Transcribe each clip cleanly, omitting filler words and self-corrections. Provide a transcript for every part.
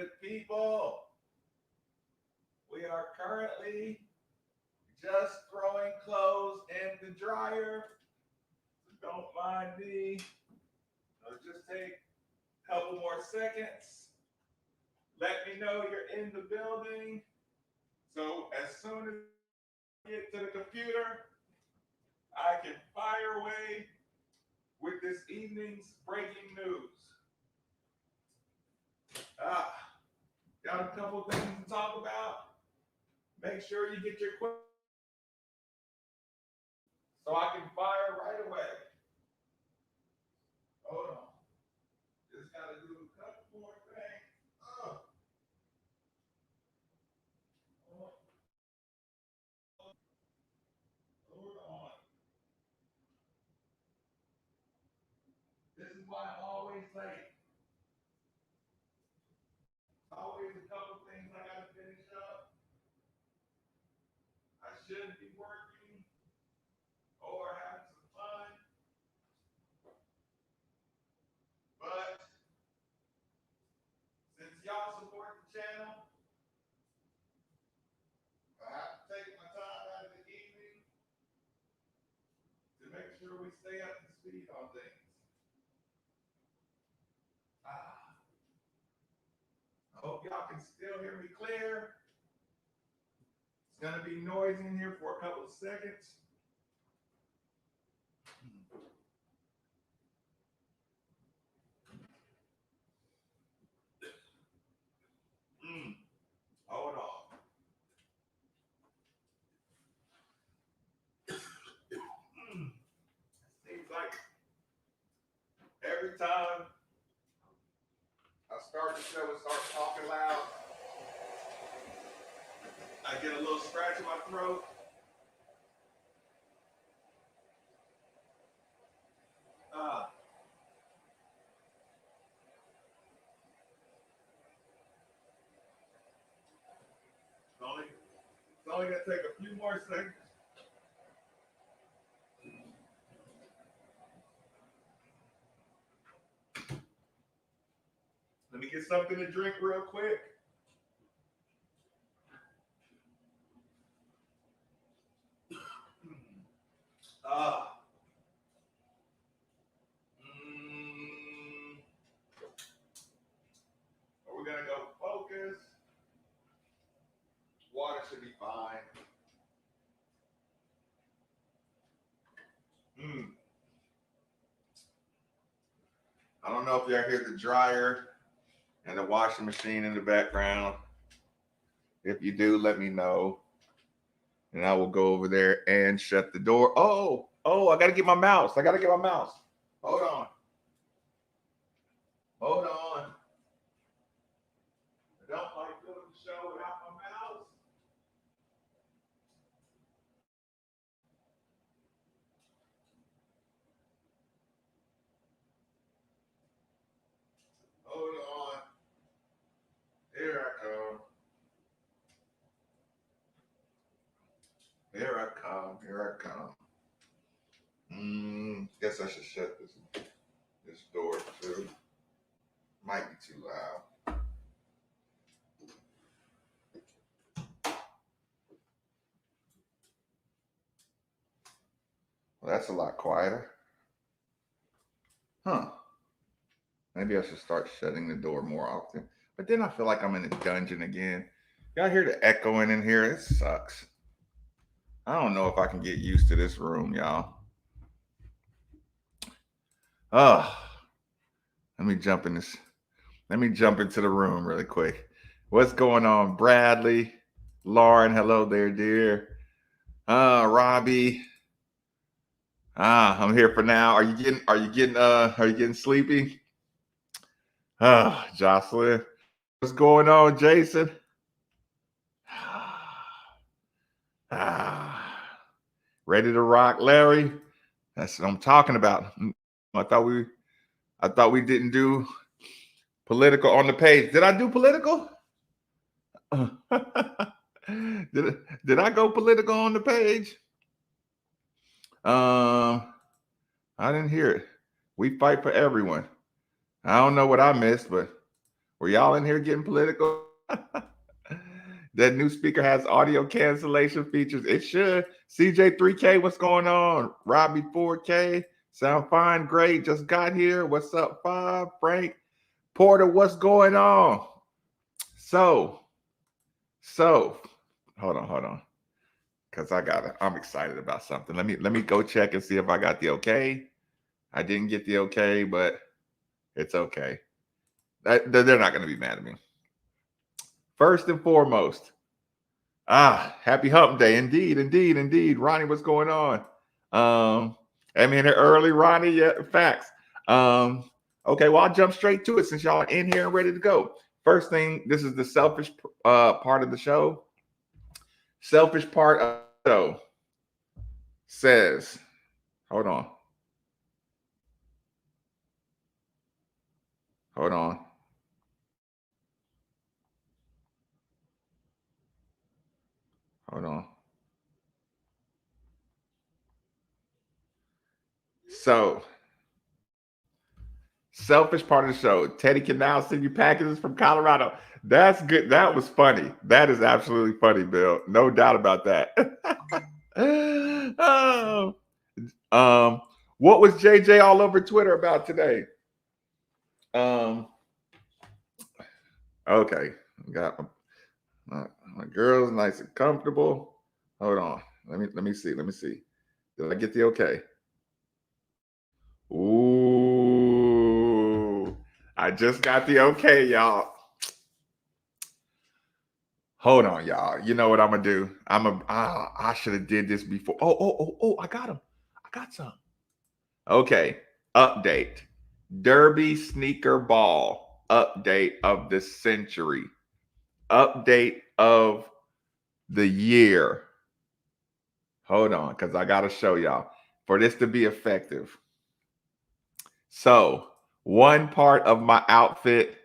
good people. We are currently just throwing clothes in the dryer. So don't mind me. It'll just take a couple more seconds. Let me know you're in the building. So as soon as I get to the computer, I can fire away with this evening's breaking news. Got a couple things to talk about. Make sure you get your questions so I can fire right away. Hold on. Just got to do a couple more things. Hold on. This is why I'm always late. Always a couple things I got to finish up. I should be working or having some fun. But since y'all support the channel, I have to take my time out of the evening to make sure we stay up to speed on things. I hope y'all can still hear me clear. It's going to be noisy in here for a couple of seconds. Hold on. Seems like every time I start the show and start talking loud, I get a little scratch in my throat. It's only going to take a few more seconds. Let me get something to drink real quick. We're going to go focus. Water should be fine. I don't know if y'all hear the dryer and the washing machine in the background. If you do, let me know. And I will go over there and shut the door. Oh, I got to get my mouse. Hold on. I don't like doing the show without my mouse. Hold on. Here I come. Guess I should shut this door too. Might be too loud. Well, that's a lot quieter. Maybe I should start shutting the door more often. But then I feel like I'm in a dungeon again. Y'all hear the echoing in here? It sucks. I don't know if I can get used to this room, y'all. Let me jump into the room really quick. What's going on, Bradley? Lauren, hello there, dear. Robbie. I'm here for now. Are you getting sleepy? Jocelyn. What's going on, Jason? Ready to rock, Larry? That's what I'm talking about. I thought we didn't do political on the page. Did I do political? Did I go political on the page? I didn't hear it. We fight for everyone. I don't know what I missed, but Were y'all in here getting political? That new speaker has audio cancellation features. It should. CJ3K, what's going on? Robbie 4K, sound fine, great. Just got here. What's up, Five? Frank Porter, what's going on? So, hold on, because I'm excited about something. Let me go check and see if I got the okay. I didn't get the okay, but it's okay. They're not going to be mad at me. First and foremost, happy hump day. Indeed. Ronnie, what's going on? I mean, early, Ronnie, yeah, facts. Okay, well, I'll jump straight to it since y'all are in here and ready to go. First thing, this is the selfish part of the show. Selfish part of the show says, hold on. So, selfish part of the show. Teddy can now send you packages from Colorado. That's good. That was funny. That is absolutely funny, Bill. No doubt about that. What was JJ all over Twitter about today? Okay, got my girls nice and comfortable. Hold on. Let me see. Did I get the okay? Ooh, I just got the okay, y'all. Hold on, y'all. You know what I'm gonna do? I should have did this before. Oh, I got him. I got some. Okay. Update. Derby sneaker ball update of the century. Update of the year. Hold on, because I gotta show y'all for this to be effective. So one part of my outfit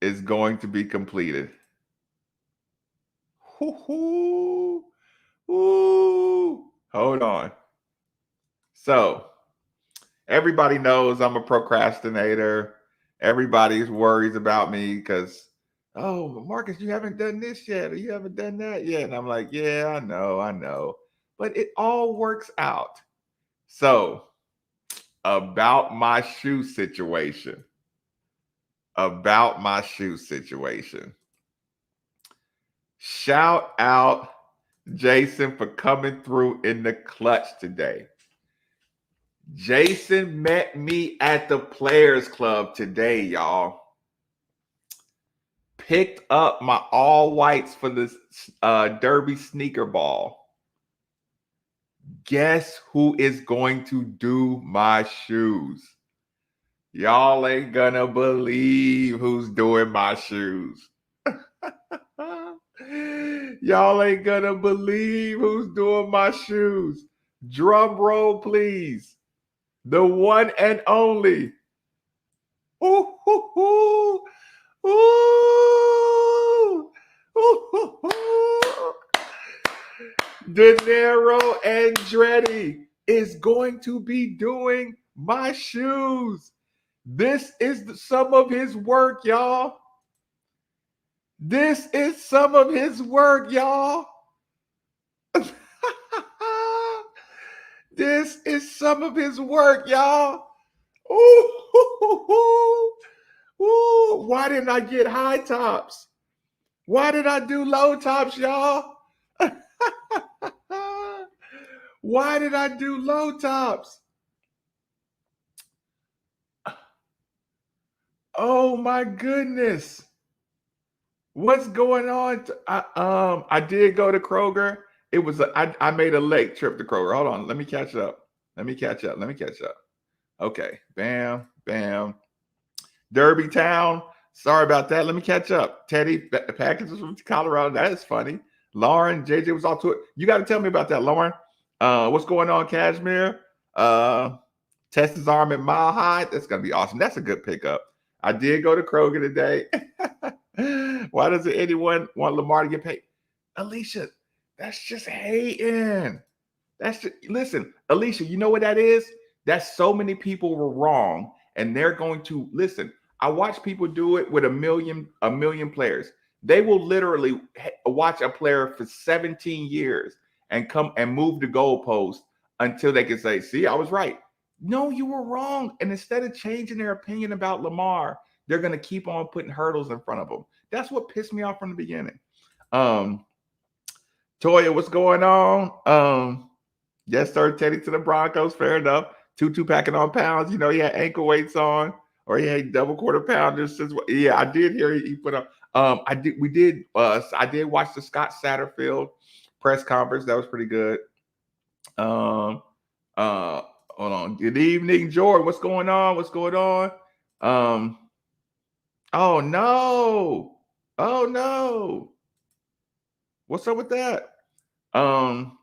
is going to be completed. Hold on. So everybody knows I'm a procrastinator. Everybody's worries about me because, oh, Marcus, you haven't done this yet, or you haven't done that yet. And I'm like, yeah, I know. But it all works out. So about my shoe situation. Shout out Jason for coming through in the clutch today. Jason met me at the Players Club today, y'all. Picked up my all whites for the Derby sneaker ball. Guess who is going to do my shoes? Y'all ain't gonna believe who's doing my shoes. Y'all ain't gonna believe who's doing my shoes. Drum roll, please. The one and only. Ooh, ooh, ooh, ooh, ooh, ooh. De Niro Andretti is going to be doing my shoes. This is some of his work, y'all. This is some of his work, y'all. This is some of his work, y'all. Ooh, ooh, ooh, ooh. Why didn't I get high tops? Why did I do low tops, y'all? Why did I do low tops? Oh my goodness. What's going on? I did go to Kroger. It was I made a late trip to Kroger. Hold on, let me catch up. Okay, bam. Derby Town. Sorry about that. Let me catch up. Teddy packages from Colorado. That is funny. Lauren, JJ was all to it. You got to tell me about that, Lauren. What's going on, Cashmere? Test his arm at Mile High. That's gonna be awesome. That's a good pickup. I did go to Kroger today. Why doesn't anyone want Lamar to get paid? Alicia, that's just hating. Listen, Alicia, you know what that is? That's so many people were wrong, and they're going to listen. I watch people do it with a million players. They will literally watch a player for 17 years and come and move the goalpost until they can say, "See, I was right." No, you were wrong. And instead of changing their opinion about Lamar, they're going to keep on putting hurdles in front of them. That's what pissed me off from the beginning. Um, Toya, what's going on? Yes, sir. Teddy to the Broncos. Fair enough. Tutu packing on pounds. You know, he had ankle weights on, or he had double quarter pounders. Yeah, I did hear he put up. I did. We did. I did watch the Scott Satterfield press conference. That was pretty good. Um. Hold on. Good evening, Jordan. What's going on? What's going on? Um. Oh no. Oh no. What's up with that? Um.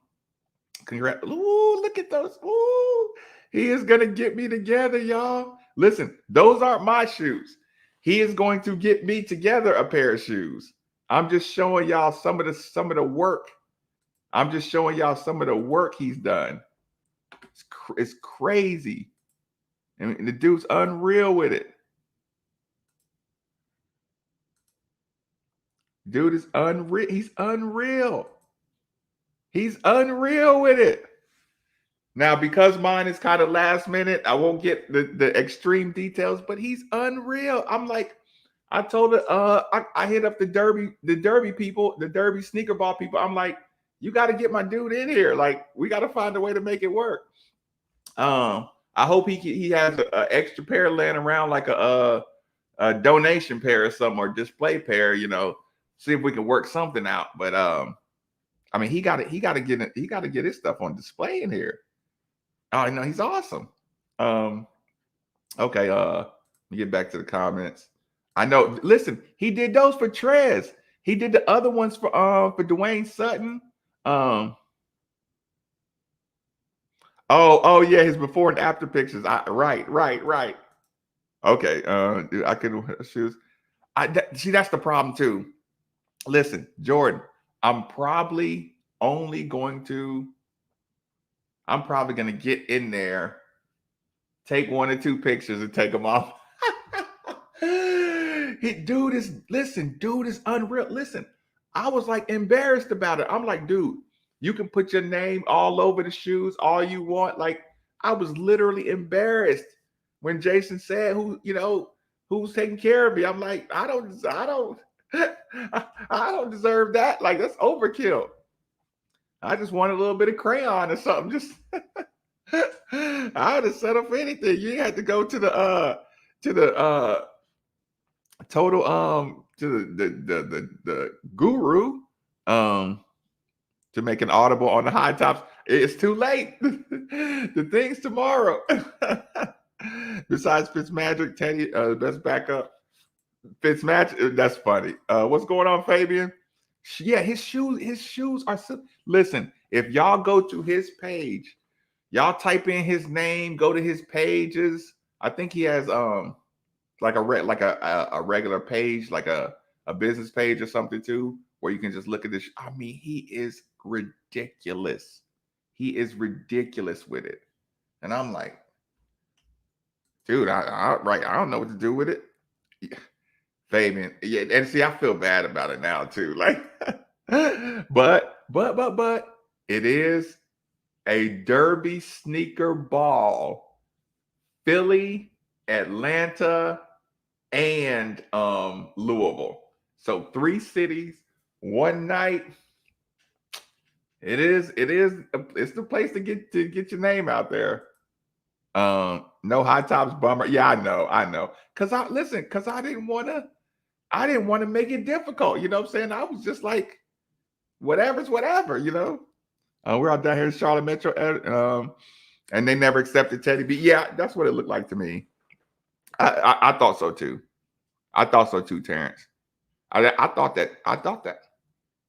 Congrats. Ooh, look at those. Ooh, he is going to get me together, y'all. Listen, those aren't my shoes. He is going to get me together a pair of shoes. I'm just showing y'all some of the work. I'm just showing y'all some of the work he's done. It's crazy. I mean, the dude's unreal with it. Dude is unreal. He's unreal. He's unreal with it. Now, because mine is kind of last minute, I won't get the extreme details, but he's unreal. I'm like, I told it, I hit up the Derby people, the Derby sneaker ball people. I'm like, you got to get my dude in here. Like, we got to find a way to make it work. I hope he has an extra pair laying around, like a donation pair or something, or display pair. You know, see if we can work something out. But I mean, he got to get his stuff on display in here. Oh no, he's awesome. Okay, let me get back to the comments. I know. Listen, he did those for Trez. He did the other ones for Dwayne Sutton. Oh yeah, his before and after pictures. Right. Okay, I couldn't wear shoes. See, that's the problem too. Listen, Jordan, I'm probably going to get in there, take 1 or 2 pictures, and take them off. Dude is unreal. Listen, I was like embarrassed about it. I'm like, dude, you can put your name all over the shoes all you want. Like, I was literally embarrassed when Jason said who's taking care of me. I'm like, I don't I don't deserve that. Like, that's overkill. I just want a little bit of crayon or something. Just I would have settled for anything. You had to go to the total to the guru to make an audible on the high tops. It's too late. The thing's tomorrow. Besides Fitzmagic, Teddy, best backup. Fitzmagic, that's funny. What's going on, Fabian? Yeah, his shoes are listen, if y'all go to his page, y'all type in his name, go to his pages. I think he has like a regular page, like a business page or something too, where you can just look at this. I mean, he is ridiculous. He is ridiculous with it. And I'm like, dude, I don't know what to do with it. Yeah. Fabian. Yeah, and see, I feel bad about it now too. Like, but it is a Derby sneaker ball. Philly, Atlanta, and Louisville. So 3 cities, 1 night. It's the place to get your name out there. No high tops, bummer. Yeah, I know. Cause I didn't want to make it difficult. You know what I'm saying? I was just like, whatever's whatever, you know. We're out down here in Charlotte Metro, and they never accepted Teddy B. Yeah, that's what it looked like to me. I thought so too. I thought so too, Terrence. I thought that.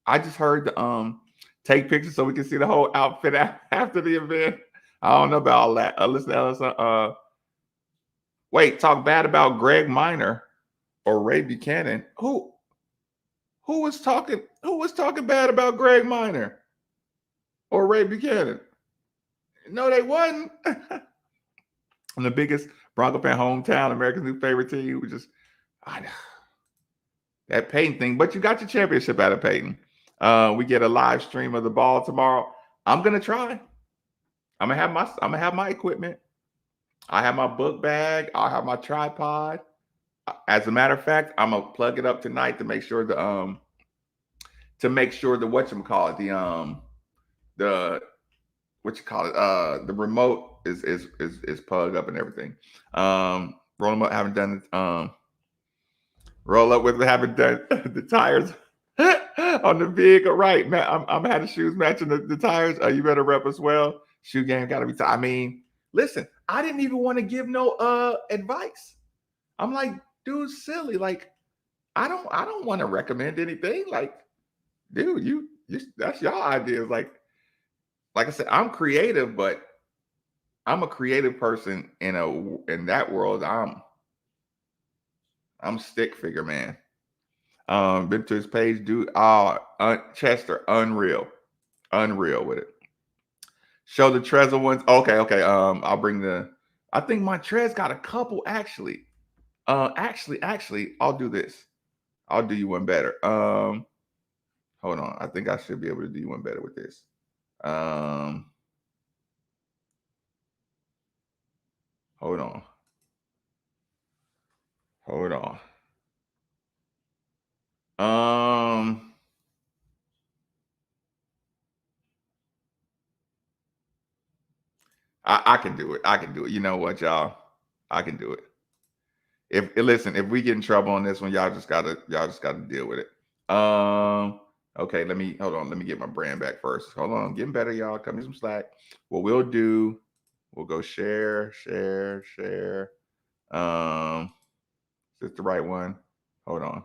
I just heard the take pictures so we can see the whole outfit after the event. I don't know about all that. Listen, wait, talk bad about Greg Minor or Ray Buchanan. Who was talking bad about Greg Minor or Ray Buchanan? No, they wasn't. I'm the biggest Bronco fan, hometown, America's new favorite team. We just, I know that Peyton thing, but you got your championship out of Peyton. We get a live stream of the ball tomorrow. I'm gonna try. I'm gonna have my equipment. I have my book bag. I'll have my tripod. As a matter of fact, I'm gonna plug it up tonight to make sure the whatchamacallit, the the remote is plugged up and everything. Roll them up, haven't done it. Roll up with haven't done the tires on the vehicle. Right, man. I'm had the shoes matching the tires. You better rep as well. Shoe game gotta be I mean, listen, I didn't even want to give no advice. I'm like, dude, silly. Like, I don't want to recommend anything. Like, dude, you that's your ideas. Like I said, I'm creative, but I'm a creative person in that world. I'm stick figure man. Been to his page, dude. Chester, unreal with it. Show the Trezor ones. Okay. I'll bring I think Montrez got a couple actually. Actually, I'll do this. I'll do you one better. Hold on. I think I should be able to do you one better with this. Hold on. I can do it. You know what, y'all? I can do it. If we get in trouble on this one, y'all just gotta deal with it. Okay, hold on. Let me get my brand back first. Hold on, getting better, y'all. Cut me some slack. What we'll do, we'll go share. Is this the right one? Hold on.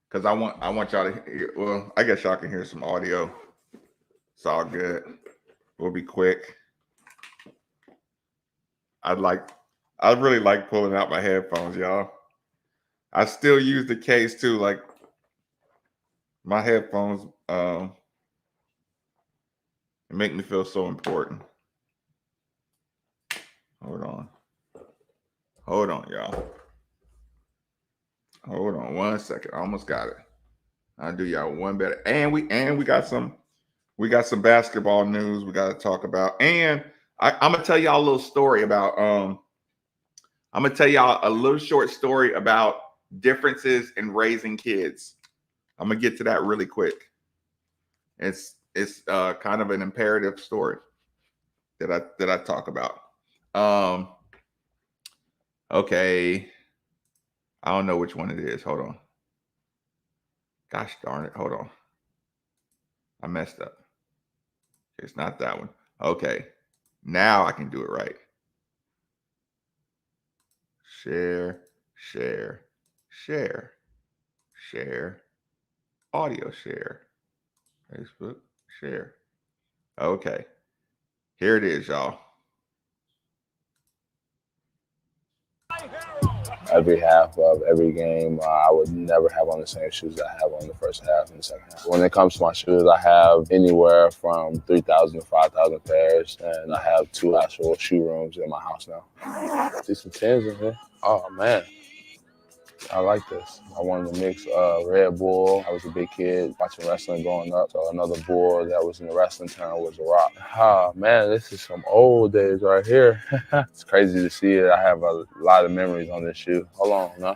Because I want y'all to hear, well, I guess y'all can hear some audio. It's all good. We'll be quick. I really like pulling out my headphones, y'all. I still use the case too. Like my headphones, it make me feel so important. Hold on, y'all. Hold on 1 second. I almost got it. I'll do y'all one better. And we got some basketball news we got to talk about. And I'm gonna tell y'all a little story about I'm gonna tell y'all a little short story about differences in raising kids. I'm gonna get to that really quick. It's kind of an imperative story that I talk about. Okay. I don't know which one it is. Hold on. Gosh darn it. Hold on. I messed up. It's not that one. Okay. Now I can do it right. Share. Audio share. Facebook share. Okay. Here it is, y'all. Every half of every game, I would never have on the same shoes I have on the first half and the second half. When it comes to my shoes, I have anywhere from 3,000 to 5,000 pairs, and I have 2 actual shoe rooms in my house now. See some 10s in here. Oh, man. I like this. I wanted to mix Red Bull. I was a big kid watching wrestling growing up, so another bull that was in the wrestling town was The Rock. Ah, man, this is some old days right here. It's crazy to see it. I have a lot of memories on this shoe. Hold on, no.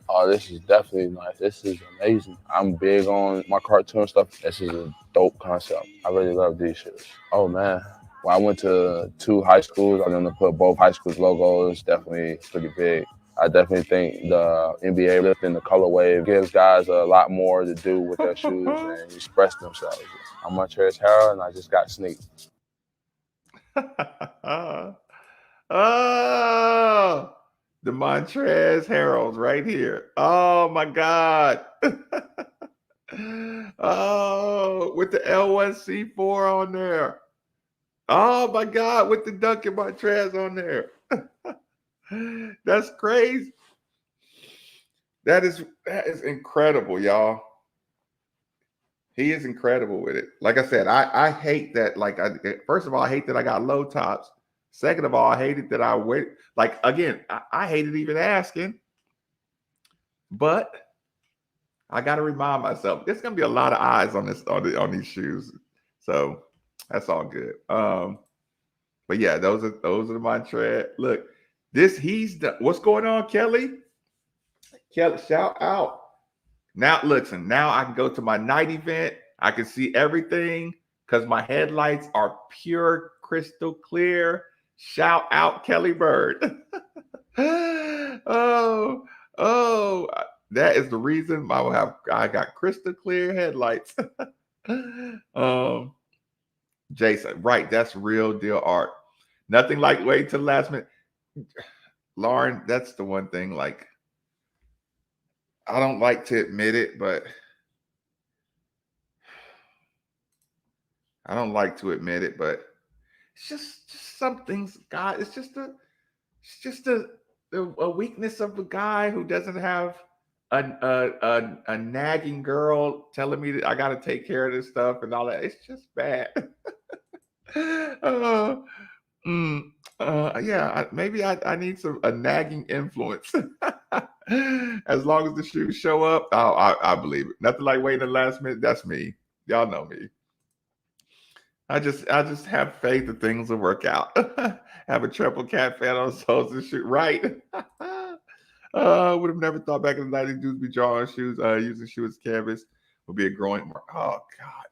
Oh, this is definitely nice. This is amazing. I'm big on my cartoon stuff. This is a dope concept. I really love these shoes. Oh, man. When I went to 2 high schools, I'm going to put both high schools' logos. Definitely pretty big. I definitely think the NBA lifting the colorway gives guys a lot more to do with their shoes and express themselves. I'm Montrez Harrell, and I just got sneaked. Oh, the Montrez Heralds right here. Oh my God. Oh, with the L1C4 on there. Oh my God, with the Duncan Montrez on there. That's crazy. That is incredible, y'all. He is incredible with it. Like I said, I hate that. Like, first of all, I hate that I got low tops. Second of all, I hated that I wait. Like, again, I hated even asking. But I got to remind myself, there's gonna be a lot of eyes on this on these shoes. So that's all good. But yeah, those are my tread. Look, what's going on, Kelly? Kelly, shout out. Now, listen, now I can go to my night event. I can see everything because my headlights are pure crystal clear. Shout out, Kelly Bird. oh, that is the reason I got crystal clear headlights. Jason, right? That's real deal art. Nothing like wait till the last minute. Lauren, that's the one thing. Like, I don't like to admit it, but it's just some things, God. It's just a weakness of a guy who doesn't have a nagging girl telling me that I got to take care of this stuff and all that. It's just bad. Maybe I need a nagging influence. As long as the shoes show up, I believe it. Nothing like waiting the last minute. That's me. Y'all know me. I just have faith that things will work out. Have a triple cat fan on soles and shoot right. Would have never thought back in the 90s dudes be drawing shoes, using shoes as canvas would be a growing mark. Oh God,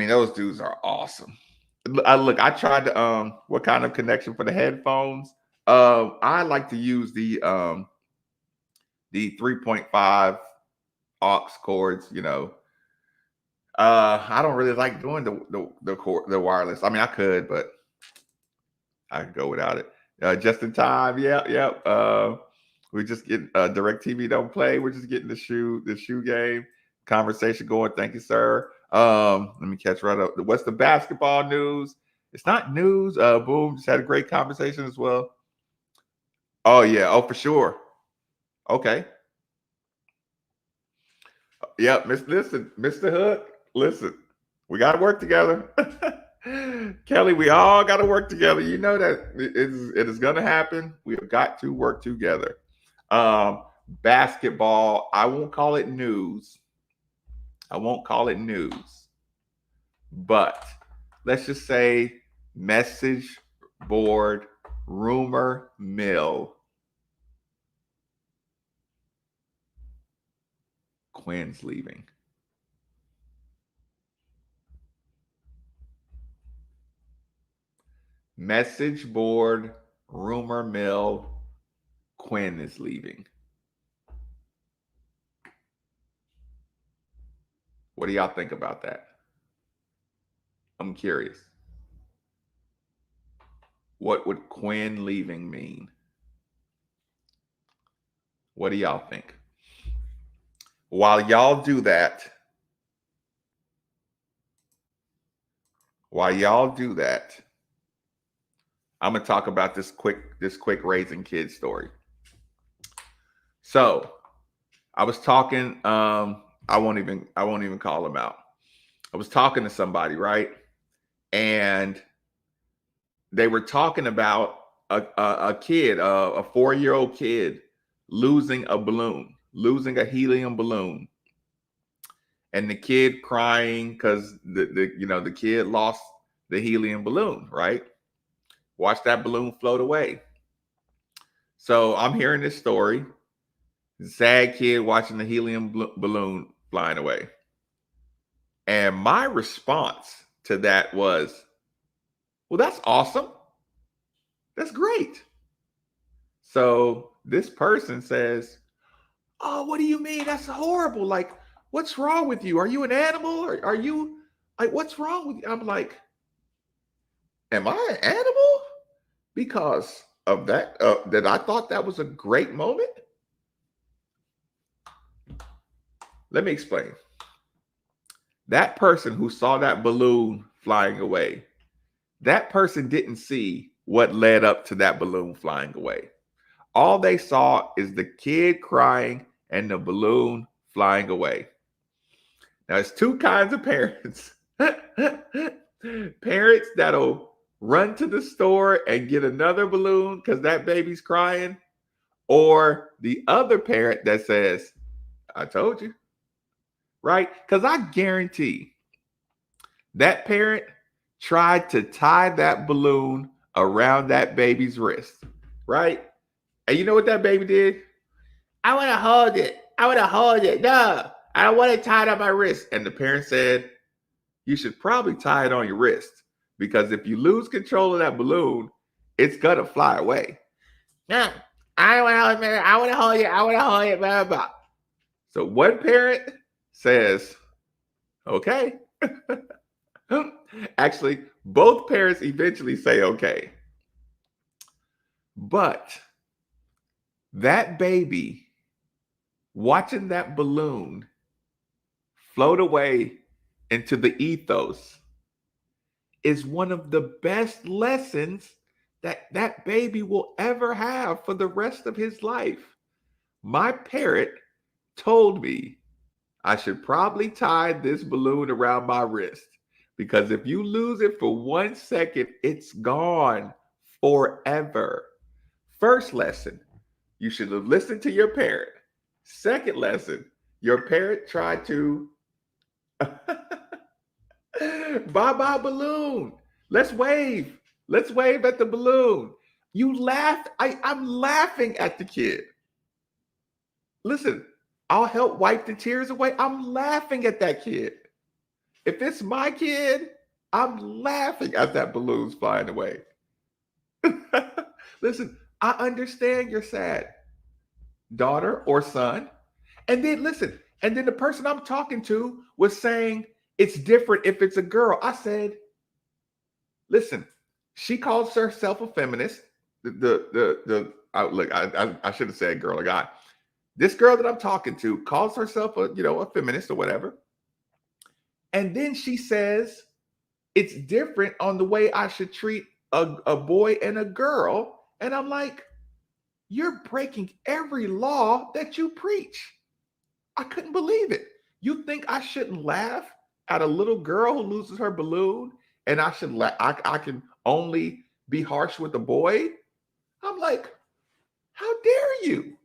those dudes are awesome. I tried to what kind of connection for the headphones? I like to use the 3.5 aux cords, I don't really like doing the wireless. I mean, I could, but I could go without it. Just in time, yeah. We just get DirecTV don't play. We're just getting the shoe game conversation going. Thank you, sir. Let me catch right up. What's the basketball news? It's not news. Boom, just had a great conversation as well. Oh yeah, oh for sure. Okay. Yep, Mr. Hook. Listen, we got to work together. Kelly, we all got to work together. You know that it is going to happen. We've got to work together. Basketball, I won't call it news. But let's just say message board rumor mill. Quinn's leaving. Message board rumor mill. Quinn is leaving. What do y'all think about that? I'm curious. What would Quinn leaving mean? What do y'all think? While y'all do that, I'm gonna talk about this quick raising kids story. So I was talking, I won't even call him out. I was talking to somebody, right? And they were talking about a kid, a 4-year-old kid losing a helium balloon. And the kid crying because the kid lost the helium balloon, right? Watch that balloon float away. So I'm hearing this story. Sad kid watching the helium balloon flying away. And my response to that was, well, that's awesome. That's great. So this person says, oh, what do you mean? That's horrible. Like, what's wrong with you? Are you an animal? Or are you like, what's wrong with you? I'm like, am I an animal? Because of that, that I thought that was a great moment. Let me explain. That person who saw that balloon flying away, that person didn't see what led up to that balloon flying away. All they saw is the kid crying and the balloon flying away. Now, it's two kinds of parents. Parents that'll run to the store and get another balloon because that baby's crying, or the other parent that says, I told you, right? Because I guarantee that parent tried to tie that balloon around that baby's wrist, right? And you know what that baby did? I want to hold it. I want to hold it. No, I don't want it tied on my wrist. And the parent said, you should probably tie it on your wrist because if you lose control of that balloon, it's going to fly away. No, I don't want to hold it. I want to hold it. I want to hold it. Blah, blah, blah. So one parent says, okay. Actually, both parents eventually say okay. But that baby watching that balloon float away into the ethos is one of the best lessons that that baby will ever have for the rest of his life. My parent told me I should probably tie this balloon around my wrist because if you lose it for 1 second, it's gone forever. First lesson, you should have listened to your parent. Second lesson, your parent tried to bye-bye balloon. Let's wave. Let's wave at the balloon. You laughed. I'm laughing at the kid. Listen, I'll help wipe the tears away. I'm laughing at that kid. If it's my kid, I'm laughing at that balloon's flying away. Listen, I understand you're sad, daughter or son. And then listen, and then the person I'm talking to was saying it's different if it's a girl. I said, listen, she calls herself a feminist. Look, I should have said girl or guy. This girl that I'm talking to calls herself a feminist or whatever. And then she says it's different on the way I should treat a boy and a girl. And I'm like, you're breaking every law that you preach. I couldn't believe it. You think I shouldn't laugh at a little girl who loses her balloon and I should I can only be harsh with a boy? I'm like, how dare you?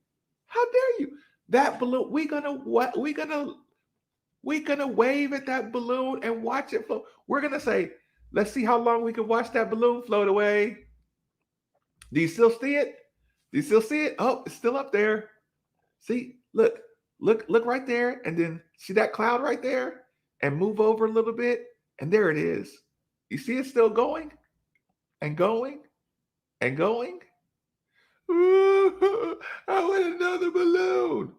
How dare you? That balloon, we're gonna wave at that balloon and watch it float. We're gonna say, let's see how long we can watch that balloon float away. Do you still see it? Do you still see it? Oh, it's still up there. See, look right there, and then see that cloud right there, and move over a little bit, and there it is. You see it still going and going and going. Ooh, I want another balloon.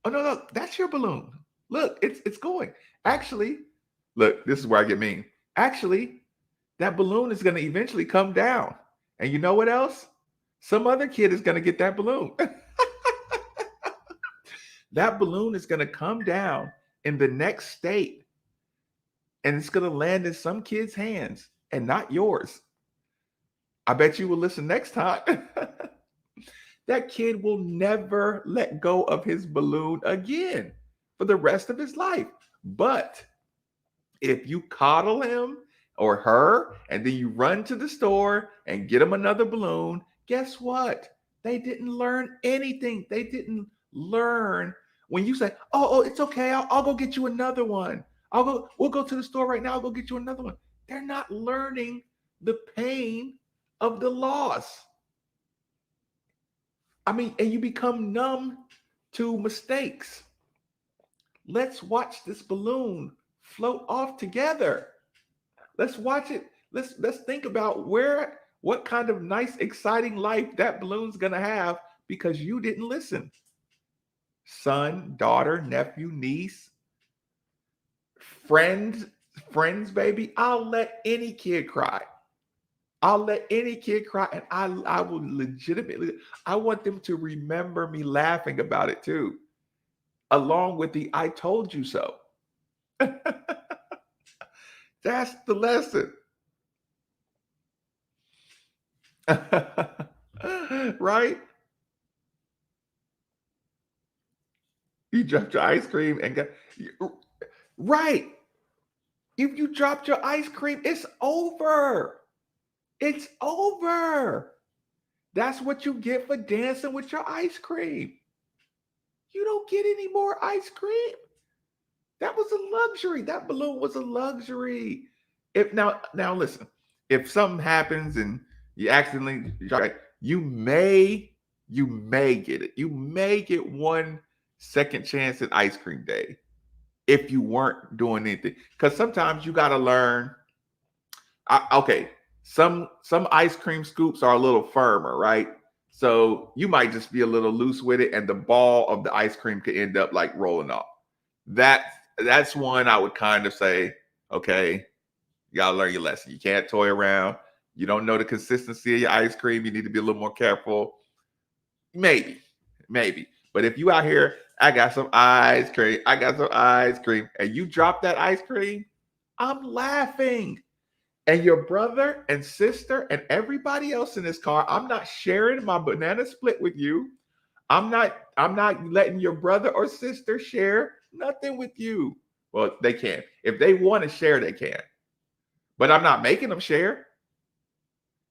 Oh no, that's your balloon. Look, it's going. Actually, look, this is where I get mean. Actually, that balloon is going to eventually come down, and you know what else? Some other kid is going to get that balloon. That balloon is going to come down in the next state and it's going to land in some kid's hands and not yours. I bet you will listen next time. That kid will never let go of his balloon again for the rest of his life. But if you coddle him or her and then you run to the store and get them another balloon, guess what? They didn't learn anything. They didn't learn. When you say, oh, it's okay. I'll go get you another one. We'll go to the store right now. I'll go get you another one. They're not learning the pain of the loss. I mean, and you become numb to mistakes. Let's watch this balloon float off together. Let's watch it. Let's think about what kind of nice, exciting life that balloon's gonna have because you didn't listen. Son, daughter, nephew, niece, friends, baby. I'll let any kid cry. I'll let any kid cry, and I will legitimately. I want them to remember me laughing about it too, along with the "I told you so." That's the lesson. Right? You dropped your ice cream and got Right. If you dropped your ice cream, it's over. It's over. That's what you get for dancing with your ice cream. You don't get any more ice cream. That was a luxury. That balloon was a luxury. If now listen, if something happens and you accidentally you may get it. You may get one second chance at ice cream day if you weren't doing anything. Because sometimes you got to learn. Okay, some ice cream scoops are a little firmer, right? So you might just be a little loose with it, and the ball of the ice cream could end up like rolling off. That's one I would kind of say, okay, you gotta learn your lesson. You can't toy around. You don't know the consistency of your ice cream. You need to be a little more careful. Maybe. But if you out here, I got some ice cream, and you drop that ice cream, I'm laughing. And your brother and sister and everybody else in this car, I'm not sharing my banana split with you. I'm not letting your brother or sister share nothing with you. Well, they can. If they want to share, they can. But I'm not making them share.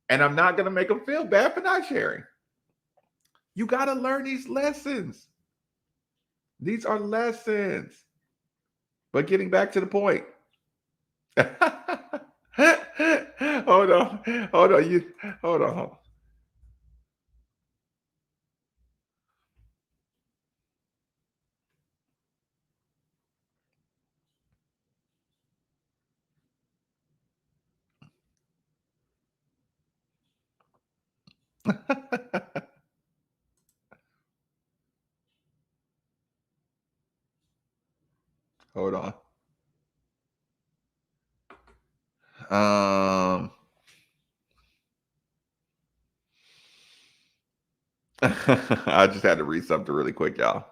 And I'm not going to make them feel bad for not sharing. You got to learn these lessons. These are lessons. But getting back to the point. Hold on. Hold on. Hold on. I just had to read something really quick, y'all.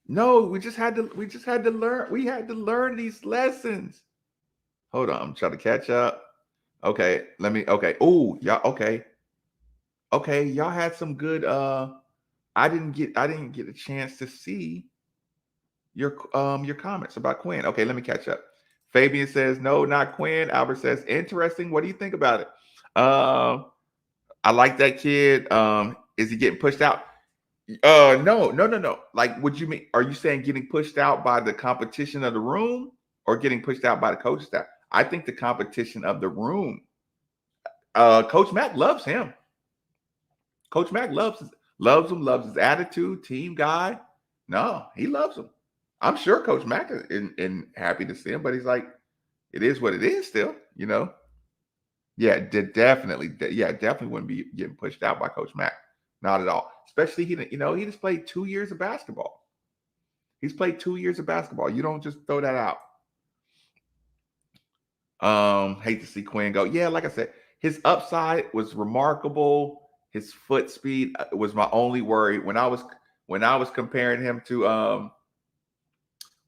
No, we just had to learn. We had to learn these lessons. Hold on, I'm trying to catch up. Okay, okay. Oh, y'all, okay. Okay, y'all had some good I didn't get a chance to see your comments about Quinn. Okay, let me catch up. Fabian says, no, not Quinn. Albert says, interesting. What do you think about it? I like that kid. Is he getting pushed out? No. Like, what you mean? Are you saying getting pushed out by the competition of the room or getting pushed out by the coach staff? I think the competition of the room. Coach Mack loves him. Coach Mack loves him, loves his attitude, team guy. No, he loves him. I'm sure Coach Mack is happy to see him, but he's like, it is what it is still, you know? Yeah, definitely wouldn't be getting pushed out by Coach Mack. Not at all. Especially he just played 2 years of basketball. He's played 2 years of basketball. You don't just throw that out. Hate to see Quinn go. Yeah, like I said, his upside was remarkable. His foot speed was my only worry when I was comparing him to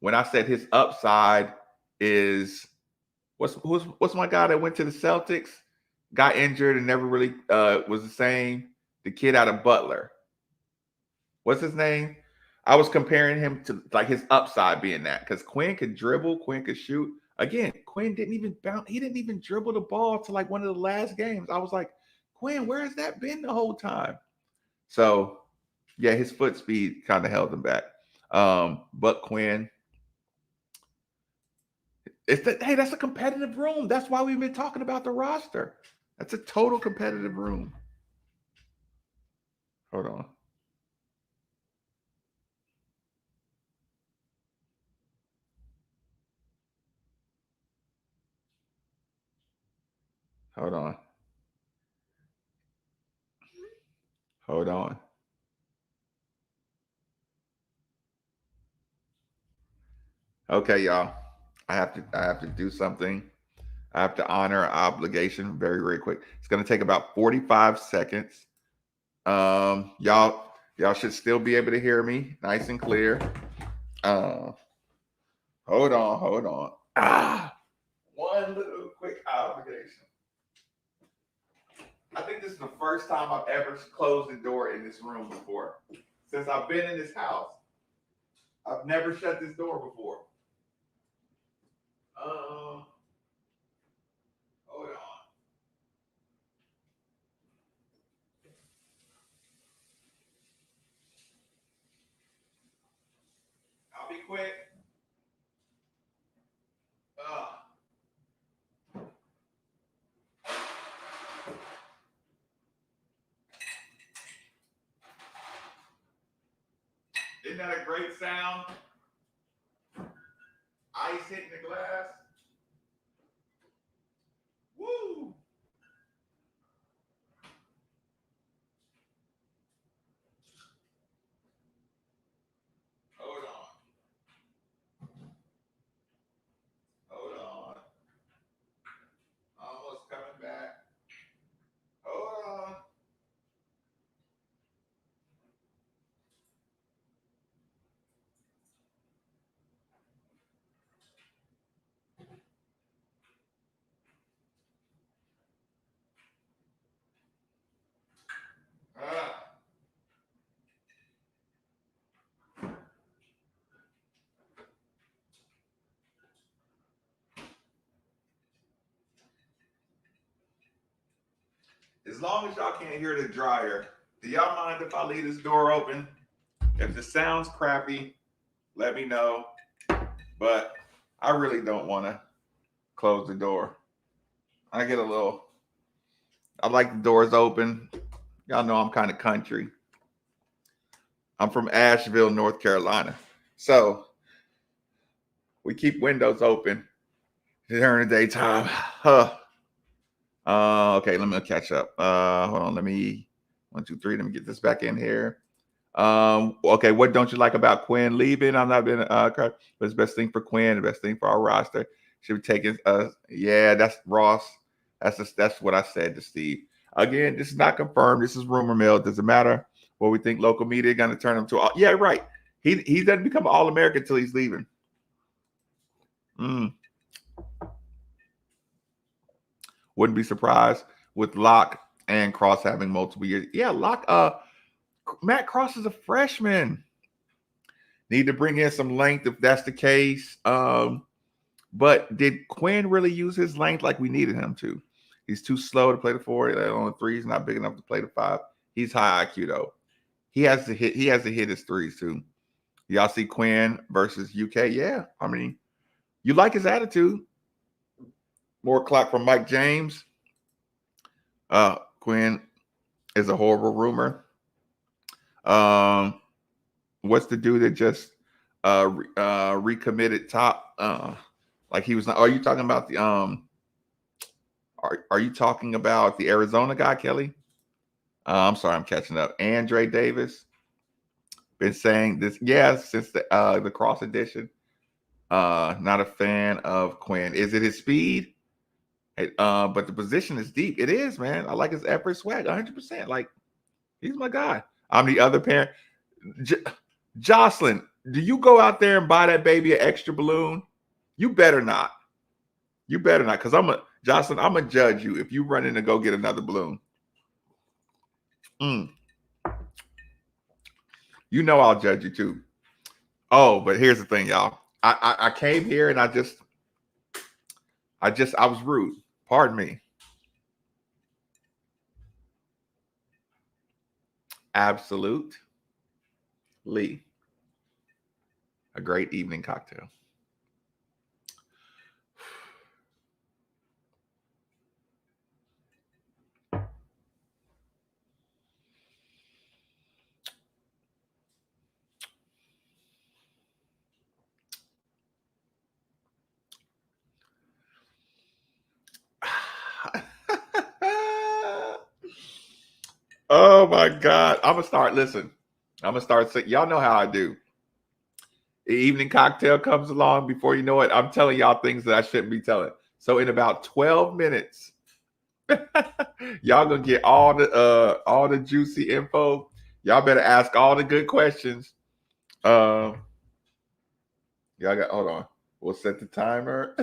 when I said his upside is what's my guy that went to the Celtics, got injured and never really was the same. The kid out of Butler. What's his name? I was comparing him to like his upside being that because Quinn could dribble, Quinn could shoot. Again, Quinn didn't even bounce. He didn't even dribble the ball to like one of the last games. I was like, Quinn, where has that been the whole time? So, yeah, his foot speed kind of held him back. But Quinn, hey, that's a competitive room. That's why we've been talking about the roster. That's a total competitive room. Hold on. Hold on. Hold on. Okay, y'all. I have to do something. I have to honor an obligation very, very quick. It's going to take about 45 seconds. Y'all should still be able to hear me nice and clear. Hold on. One little quick obligation. I think this is the first time I've ever closed the door in this room before since I've been in this house. I've never shut this door before. Hold on. I'll be quick. Isn't that a great sound? Ice hitting the glass. Woo! Hold on. Hold on. Almost coming back. Hold on. As long as y'all can't hear the dryer, do y'all mind if I leave this door open? If the sound's crappy, let me know. But I really don't want to close the door. I like the doors open. Y'all know I'm kind of country. I'm from Asheville, North Carolina. So we keep windows open during the daytime. Okay, let me catch up. Hold on, 1, 2, 3. Let me get this back in here. Okay, what don't you like about Quinn leaving? I'm not been but it's the best thing for Quinn, the best thing for our roster. Should be taking yeah, that's Ross. That's what I said to Steve. Again, this is not confirmed. This is rumor mill. It doesn't matter what we think local media gonna turn him to. Yeah, right. He doesn't become an All-American until he's leaving. Wouldn't be surprised with Locke and Cross having multiple years. Yeah, Locke, Matt Cross is a freshman. Need to bring in some length if that's the case. But did Quinn really use his length like we needed him to? He's too slow to play the 4. On the 3, he's not big enough to play the 5. He's high IQ though. He has to hit his 3s too. Y'all see Quinn versus UK? Yeah, I mean, you like his attitude. More clock from Mike James. Quinn is a horrible rumor. What's the dude that just recommitted top? Like he was not. Are you talking about the Are you talking about the Arizona guy, Kelly? I'm sorry, I'm catching up. Andre Davis been saying this, since the Cross edition. Not a fan of Quinn. Is it his speed? But the position is deep. It is, man. I like his effort, swag, 100%. Like he's my guy. I'm the other parent. Jocelyn, do you go out there and buy that baby an extra balloon? You better not. You better not, because Jocelyn, I'm gonna judge you if you run in and go get another balloon. You know I'll judge you too. Oh, but here's the thing, y'all. I came here and I was rude. Pardon me. Absolutely a great evening cocktail. Oh my God. I'm gonna start saying, y'all know how I do. The evening cocktail comes along, before you know it, I'm telling y'all things that I shouldn't be telling. So in about 12 minutes, y'all gonna get all the juicy info. Y'all better ask all the good questions. Y'all got, hold on. We'll set the timer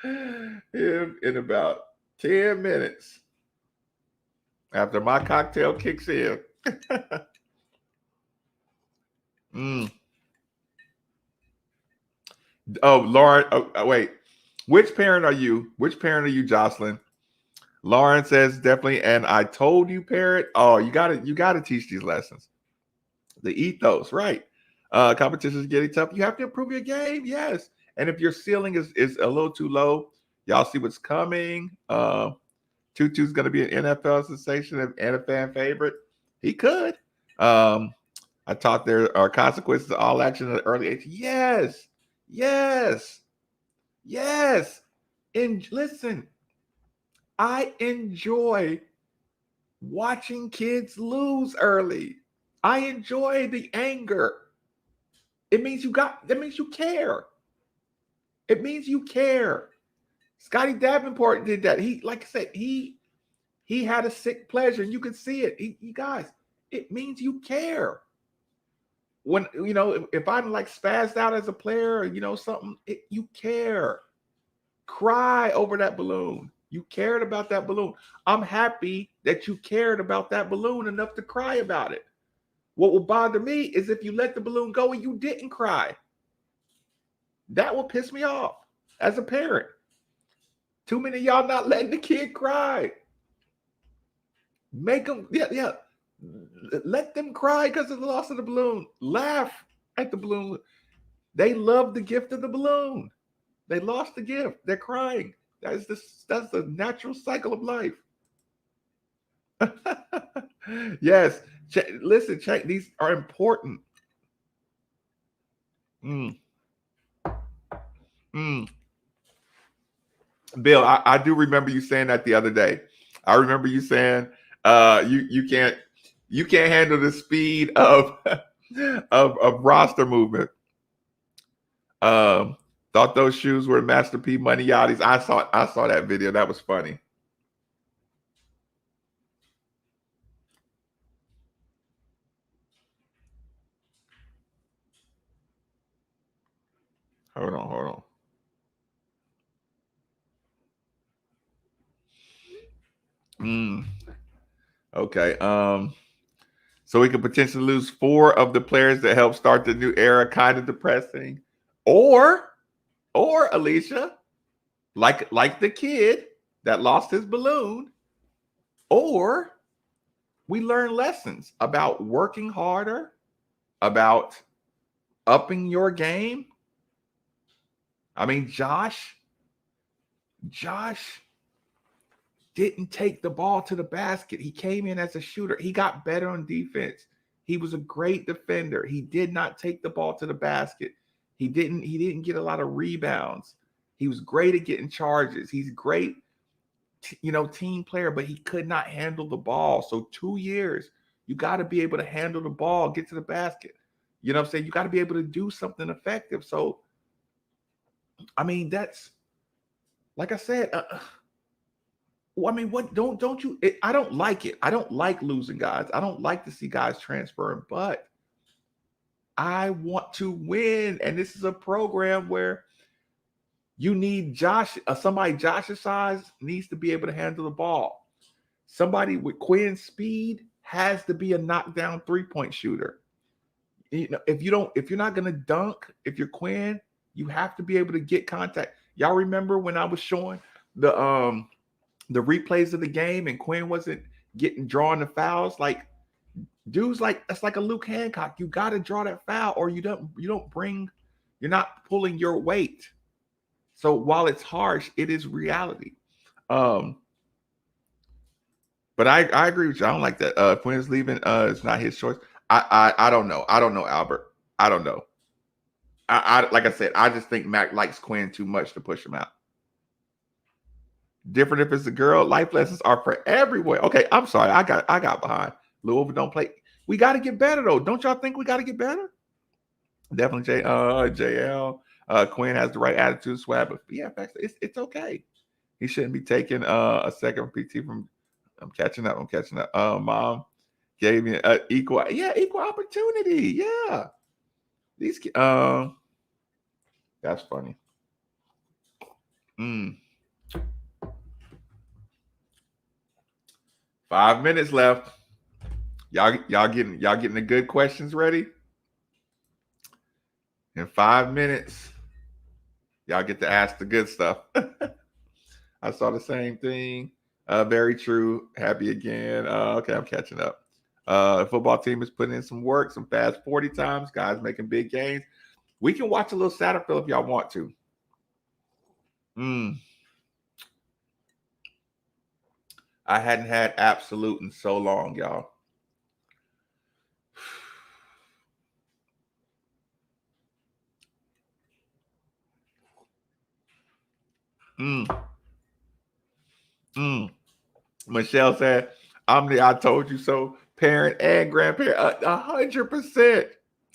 in about 10 minutes. After my cocktail kicks in. Oh, Lauren. Oh, wait. Which parent are you? Which parent are you, Jocelyn? Lauren says definitely. And I told you, parent. Oh, you gotta teach these lessons. The ethos, right? Competition is getting tough. You have to improve your game. Yes. And if your ceiling is a little too low, y'all see what's coming. Tutu's going to be an NFL sensation and a fan favorite. He could. I taught there are consequences to all action at an early age. Yes. Yes. Yes. And listen, I enjoy watching kids lose early. I enjoy the anger. That means you care. It means you care. Scotty Davenport did that. He, like I said, he had a sick pleasure, and you could see it. You guys, it means you care. When if I'm like spazzed out as a player, or something, you care. Cry over that balloon. You cared about that balloon. I'm happy that you cared about that balloon enough to cry about it. What will bother me is if you let the balloon go and you didn't cry. That will piss me off as a parent. Too many of y'all not letting the kid cry. Make them, yeah. Let them cry because of the loss of the balloon. Laugh at the balloon. They love the gift of the balloon. They lost the gift. They're crying. That's the natural cycle of life. Yes. Listen, check. These are important. Bill, I do remember you saying that the other day. I remember you saying you can't handle the speed of roster movement. Thought those shoes were Master P Money Yachties. I saw that video. That was funny. Hold on. Okay. So we could potentially lose 4 of the players that helped start the new era. Kind of depressing. Or Alicia, like the kid that lost his balloon. Or we learn lessons about working harder, about upping your game. I mean, Josh didn't take the ball to the basket. He came in as a shooter. He got better on defense. He was a great defender. He did not take the ball to the basket. He didn't get a lot of rebounds. He was great at getting charges. He's great, team player, but he could not handle the ball. So 2 years, you got to be able to handle the ball, get to the basket. You know what I'm saying? You got to be able to do something effective. So, I mean, that's, like I said, I mean, what don't you? I don't like it. I don't like losing guys. I don't like to see guys transferring, but I want to win. And this is a program where you need somebody Josh's size needs to be able to handle the ball. Somebody with Quinn's speed has to be a knockdown 3-point shooter. If you're not gonna dunk, if you're Quinn, you have to be able to get contact. Y'all remember when I was showing the replays of the game and Quinn wasn't drawing the fouls? Like, dudes, like, that's like a Luke Hancock. You got to draw that foul, or you're not pulling your weight. So while it's harsh, it is reality. But I agree with you. I don't like that. Quinn's leaving. It's not his choice. I don't know. I don't know, Albert. I don't know. I like I said, I just think Mac likes Quinn too much to push him out. Different if it's a girl. Life lessons are for everyone. Okay, I'm sorry. I got behind. Louisville don't play. We got to get better though. Don't y'all think we got to get better? Definitely, JL. Quinn has the right attitude, swag, but yeah, it's okay. He shouldn't be taking a second PT from. I'm catching up. Mom gave me equal opportunity. Yeah, these. That's funny. 5 minutes left. Y'all getting the good questions ready? In 5 minutes, Y'all get to ask the good stuff. I saw the same thing. Very true. Happy again. Okay, I'm catching up. The football team is putting in some work, some fast 40 times. Guys making big gains. We can watch a little Satterfield if y'all want to. I hadn't had Absolute in so long, y'all. Michelle said, I'm the I told you so parent and grandparent. 100%.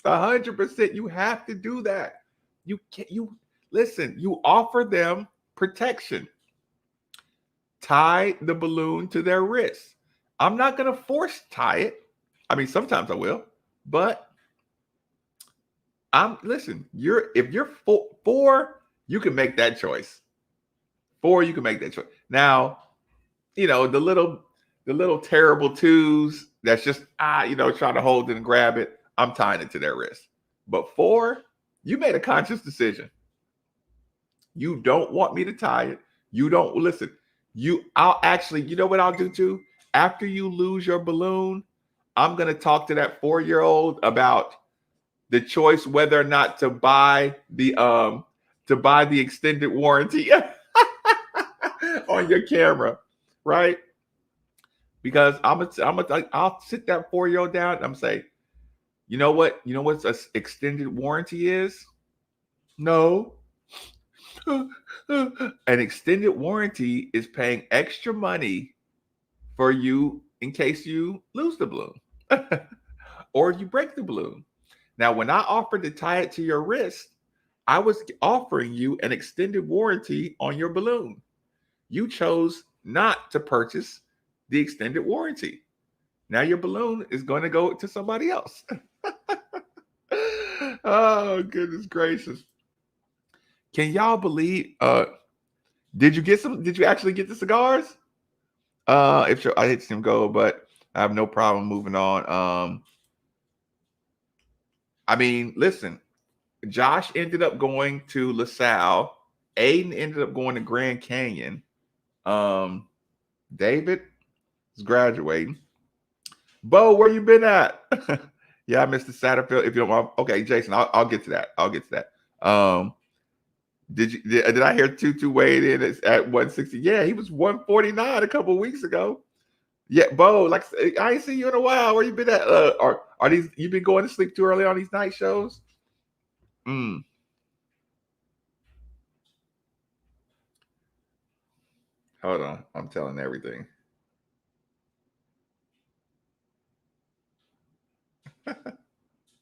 100%. You have to do that. You can't, listen, you offer them protection. Tie the balloon to their wrist. I'm not going to force tie it. I mean, sometimes I will, but listen, if you're four, you can make that choice. 4, you can make that choice. Now, the little terrible 2s that's just trying to hold it and grab it, I'm tying it to their wrist. But 4, you made a conscious decision. You don't want me to tie it. You don't listen. I'll actually, you know what I'll do too? After you lose your balloon, I'm gonna talk to that 4-year-old about the choice whether or not to buy the extended warranty on your camera, right? Because I'll sit that 4-year-old down and I'm say, you know what an extended warranty is? No. An extended warranty is paying extra money for you in case you lose the balloon or you break the balloon. Now, when I offered to tie it to your wrist, I was offering you an extended warranty on your balloon. You chose not to purchase the extended warranty. Now your balloon is going to go to somebody else. Oh, goodness gracious. Can y'all believe? Did you actually get the cigars? If I hit some go, but I have no problem moving on. I mean, listen, Josh ended up going to LaSalle. Aiden ended up going to Grand Canyon. David is graduating. Bo, where you been at? Yeah, Mr. Satterfield. If you don't mind, okay, Jason, I'll get to that. Did I hear Tutu weighed in at 160? Yeah, he was 149 a couple weeks ago. Yeah, Bo, like I ain't seen you in a while. Where you been at? Are these you been going to sleep too early on these night shows? Hold on, I'm telling everything.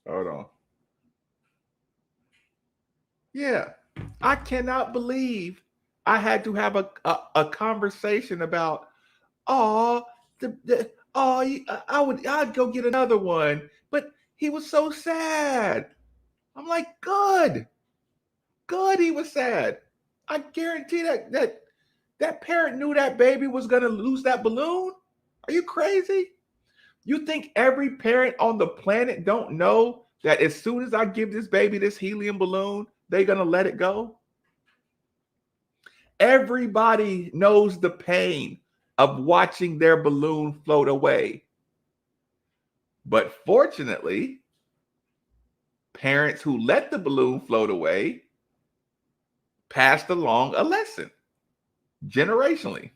Hold on. Yeah, I cannot believe I had to have a conversation about I'd go get another one, but he was so sad. I'm like, good, he was sad. I guarantee that parent knew that baby was gonna lose that balloon. Are you crazy? You think every parent on the planet don't know that as soon as I give this baby this helium balloon, they're gonna let it go? Everybody knows the pain of watching their balloon float away. But fortunately, parents who let the balloon float away passed along a lesson generationally.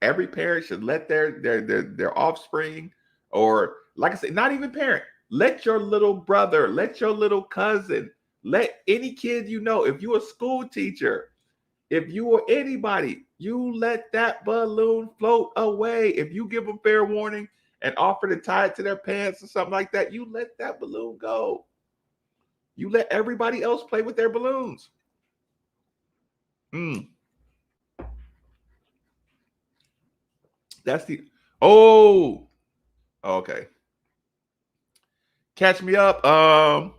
Every parent should let their offspring, or like I said, not even parent, let your little brother, let your little cousin, let any kid you know, if you're a school teacher, if you are anybody, you let that balloon float away. If you give them fair warning and offer to tie it to their pants or something like that, you let that balloon go. You let everybody else play with their balloons. That's the okay. Catch me up.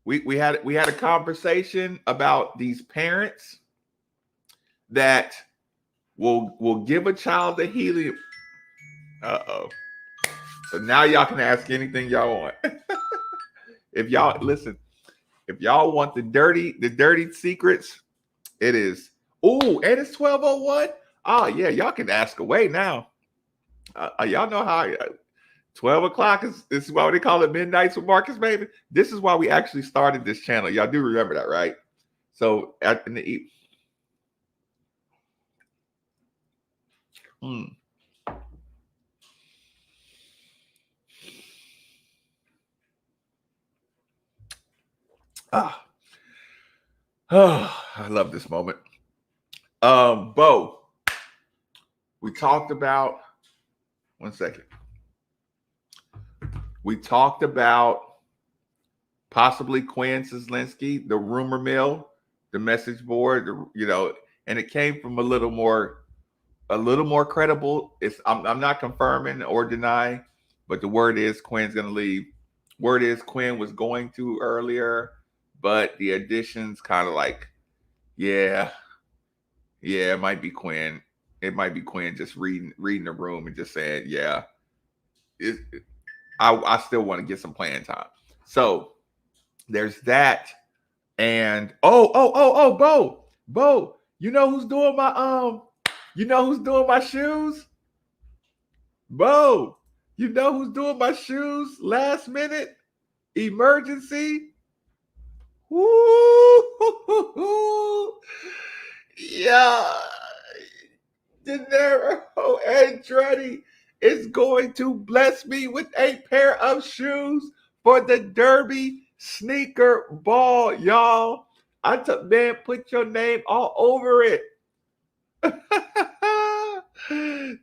We had a conversation about these parents that will give a child the helium. So now y'all can ask anything y'all want. If y'all want the dirty secrets It is. Oh, and it's 12:01. Oh yeah, y'all can ask away now. Y'all know how 12 o'clock is why they call it midnights with Marcus, baby. This is why we actually started this channel. Y'all do remember that, right? So in the evening. Ah. Oh, I love this moment. Bo, we talked about 1 second. We talked about possibly Quinn Sislinski, the rumor mill, the message board, and it came from a little more credible. I'm not confirming or denying, but the word is Quinn's going to leave. Word is Quinn was going to earlier, but the additions kind of like, yeah, it might be Quinn. It might be Quinn just reading the room and just saying, yeah, I still want to get some playing time. So there's that. And Bo, you know who's doing my shoes? Bo, you know who's doing my shoes? Last minute emergency. Woo! Yeah. Gennaro Andretti is going to bless me with a pair of shoes for the Derby sneaker ball, y'all. Man, put your name all over it.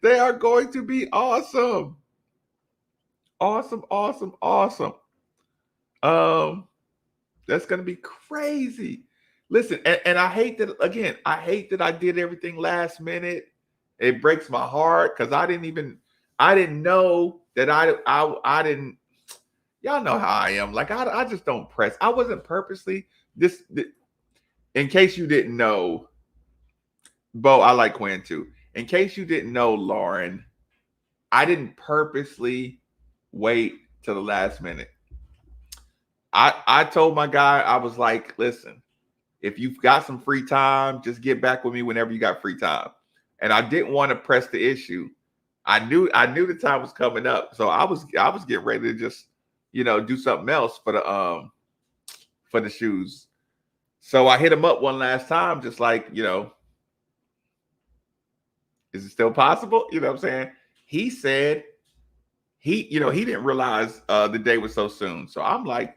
They are going to be awesome. Awesome. That's going to be crazy. Listen, and I hate that, again, I did everything last minute. It breaks my heart because I didn't know that I didn't, y'all know how I am. Like, I just don't press. I wasn't purposely, in case you didn't know, Bo, I like Quinn too. In case you didn't know, Lauren, I didn't purposely wait till the last minute. I told my guy, I was like, listen, if you've got some free time, just get back with me whenever you got free time. And I didn't want to press the issue. I knew the time was coming up. So I was getting ready to just, do something else for the shoes. So I hit him up one last time, just like, is it still possible? You know what I'm saying? He said he didn't realize the day was so soon. So I'm like,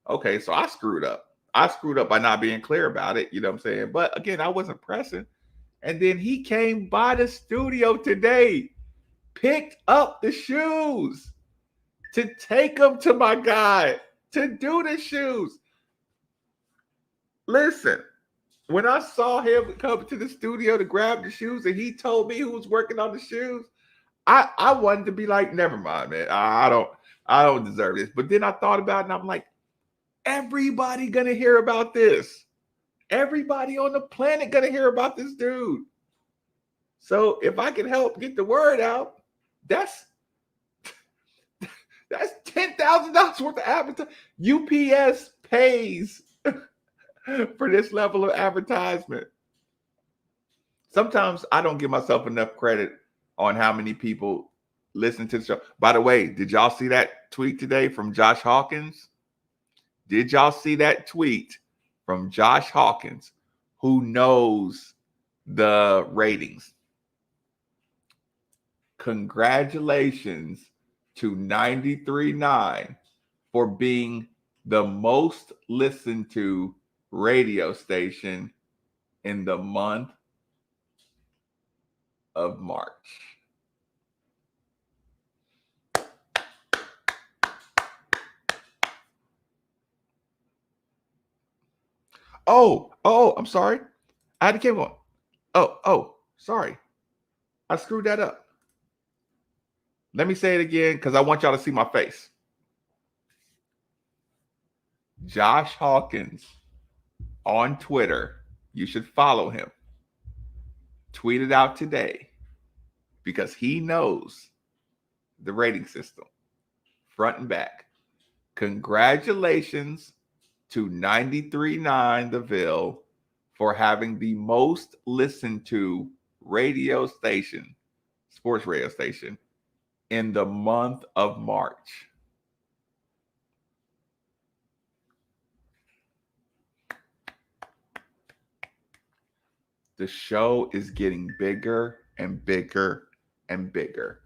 okay, so I screwed up. I screwed up by not being clear about it. You know what I'm saying? But again, I wasn't pressing. And then he came by the studio today, picked up the shoes to take them to my guy to do the shoes. Listen, when I saw him come to the studio to grab the shoes and he told me who was working on the shoes, I wanted to be like, never mind, man. I don't deserve this. But then I thought about it and I'm like, everybody gonna hear about this. Everybody on the planet gonna hear about this dude. So if I can help get the word out, that's $10,000 worth of advertising. UPS pays for this level of advertisement. Sometimes I don't give myself enough credit on how many people listen to the show. By the way, did y'all see that tweet today from Josh Hawkins? Did y'all see that tweet from Josh Hawkins, who knows the ratings? Congratulations to 93.9 for being the most listened to radio station in the month of March. Oh, I'm sorry. I had to keep on. Oh, sorry. I screwed that up. Let me say it again because I want y'all to see my face. Josh Hawkins on Twitter. You should follow him. Tweeted out today because he knows the rating system front and back. Congratulations to 93.9 The Ville for having the most listened to radio station, sports radio station, in the month of March? The show is getting bigger and bigger and bigger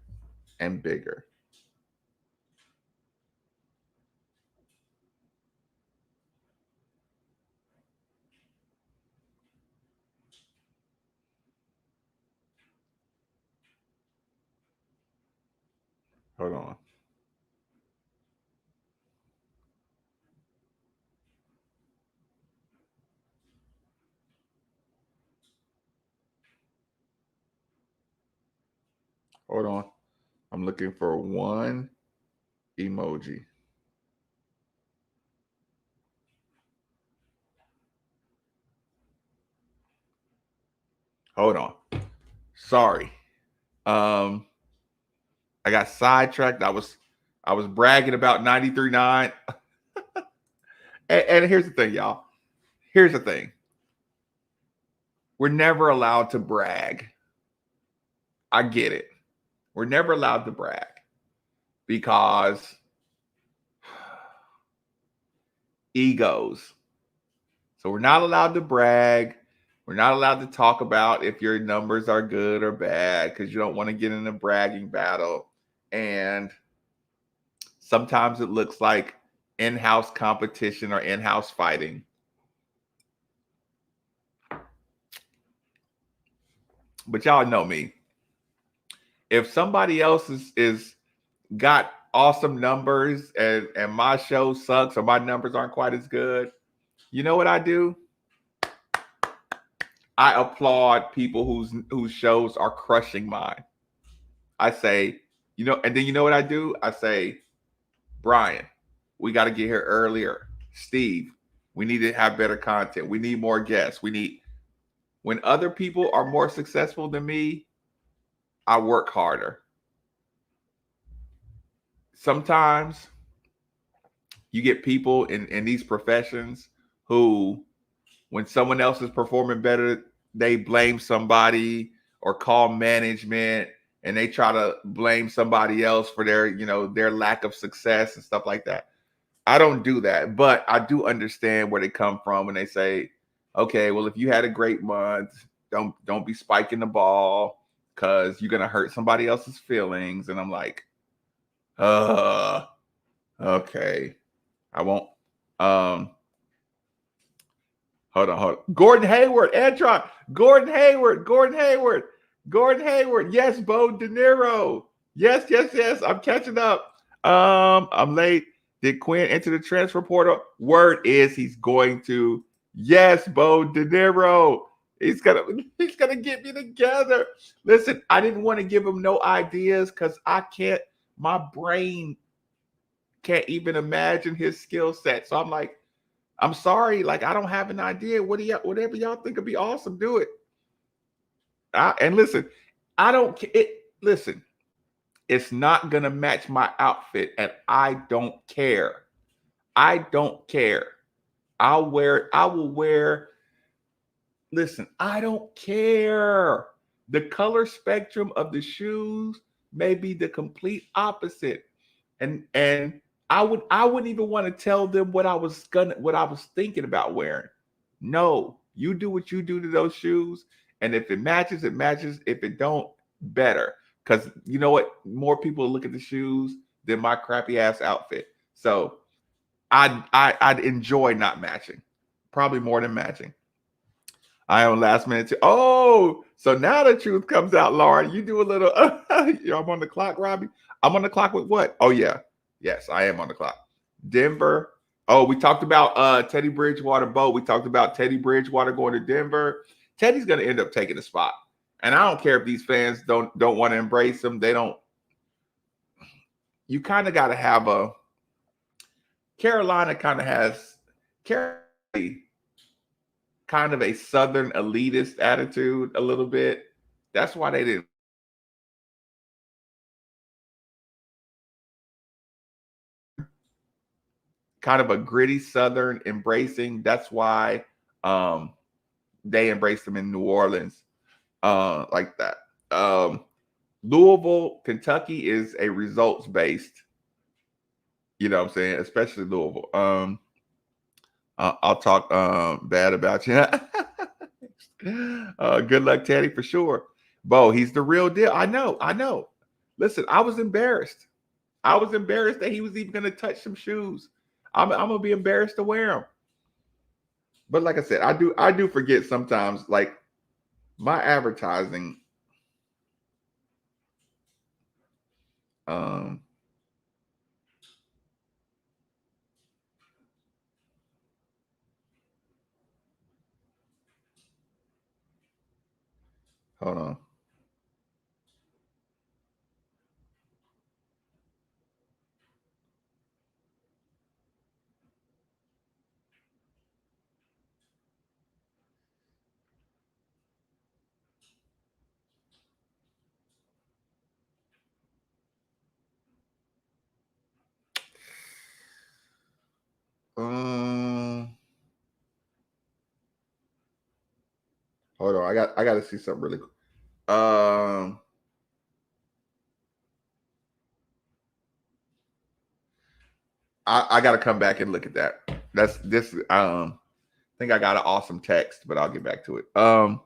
and bigger. Hold on. Hold on. I'm looking for one emoji. Hold on. Sorry. I got sidetracked. I was bragging about 93.9. And here's the thing, y'all. Here's the thing. We're never allowed to brag. I get it. We're never allowed to brag because egos. So we're not allowed to brag. We're not allowed to talk about if your numbers are good or bad because you don't want to get in a bragging battle. And sometimes it looks like in-house competition or in-house fighting. But y'all know me. If somebody else is got awesome numbers and my show sucks or my numbers aren't quite as good, you know what I do? I applaud people whose shows are crushing mine. I say, and then you know what I do? I say, Brian, we got to get here earlier. Steve, we need to have better content. We need more guests. When other people are more successful than me, I work harder. Sometimes you get people in these professions who, when someone else is performing better, they blame somebody or call management and they try to blame somebody else for their lack of success and stuff like that. I don't do that, but I do understand where they come from when they say, okay, well, if you had a great month, don't be spiking the ball because you're gonna hurt somebody else's feelings. And I'm like, okay, I won't. Hold on. Gordon Hayward, Antron. Gordon Hayward. Yes, Bo De Niro. Yes. I'm catching up. I'm late. Did Quinn enter the transfer portal? Word is he's going to. Yes, Bo De Niro. He's gonna get me together. Listen, I didn't want to give him no ideas because I can't. My brain can't even imagine his skill set. So I'm like, I'm sorry, like I don't have an idea. Whatever y'all think would be awesome, do it. And listen, I don't. Listen, it's not gonna match my outfit, and I don't care. I don't care. I will wear. Listen, I don't care. The color spectrum of the shoes may be the complete opposite, and I wouldn't even want to tell them what I was thinking about wearing. No, you do what you do to those shoes, and if it matches, it matches. If it don't, better. Because you know what? More people look at the shoes than my crappy ass outfit. So I'd enjoy not matching, probably more than matching. I am last minute too. Oh, so now the truth comes out, Lauren. You do a little. I'm on the clock, Robbie. I'm on the clock with what? Oh yeah, yes, I am on the clock. Denver. Oh, we talked about Teddy Bridgewater boat. We talked about Teddy Bridgewater going to Denver. Teddy's going to end up taking the spot, and I don't care if these fans don't want to embrace him. They don't. You kind of got to have a. Carolina kind of has kind of a Southern elitist attitude a little bit. That's why they didn't. Kind of a gritty Southern embracing. That's why they embraced him in New Orleans, like that. Louisville, Kentucky is a results based. You know what I'm saying? Especially Louisville. I'll talk bad about you. Good luck, Teddy, for sure. Bo, he's the real deal. I know. Listen, I was embarrassed. I was embarrassed that he was even going to touch some shoes. I'm gonna be embarrassed to wear them. But like I said, I do forget sometimes. Like my advertising, um, hold on. Um, hold on. I got to see something really quick. I got to come back and look at that. That's this. I think I got an awesome text, but I'll get back to it. I'm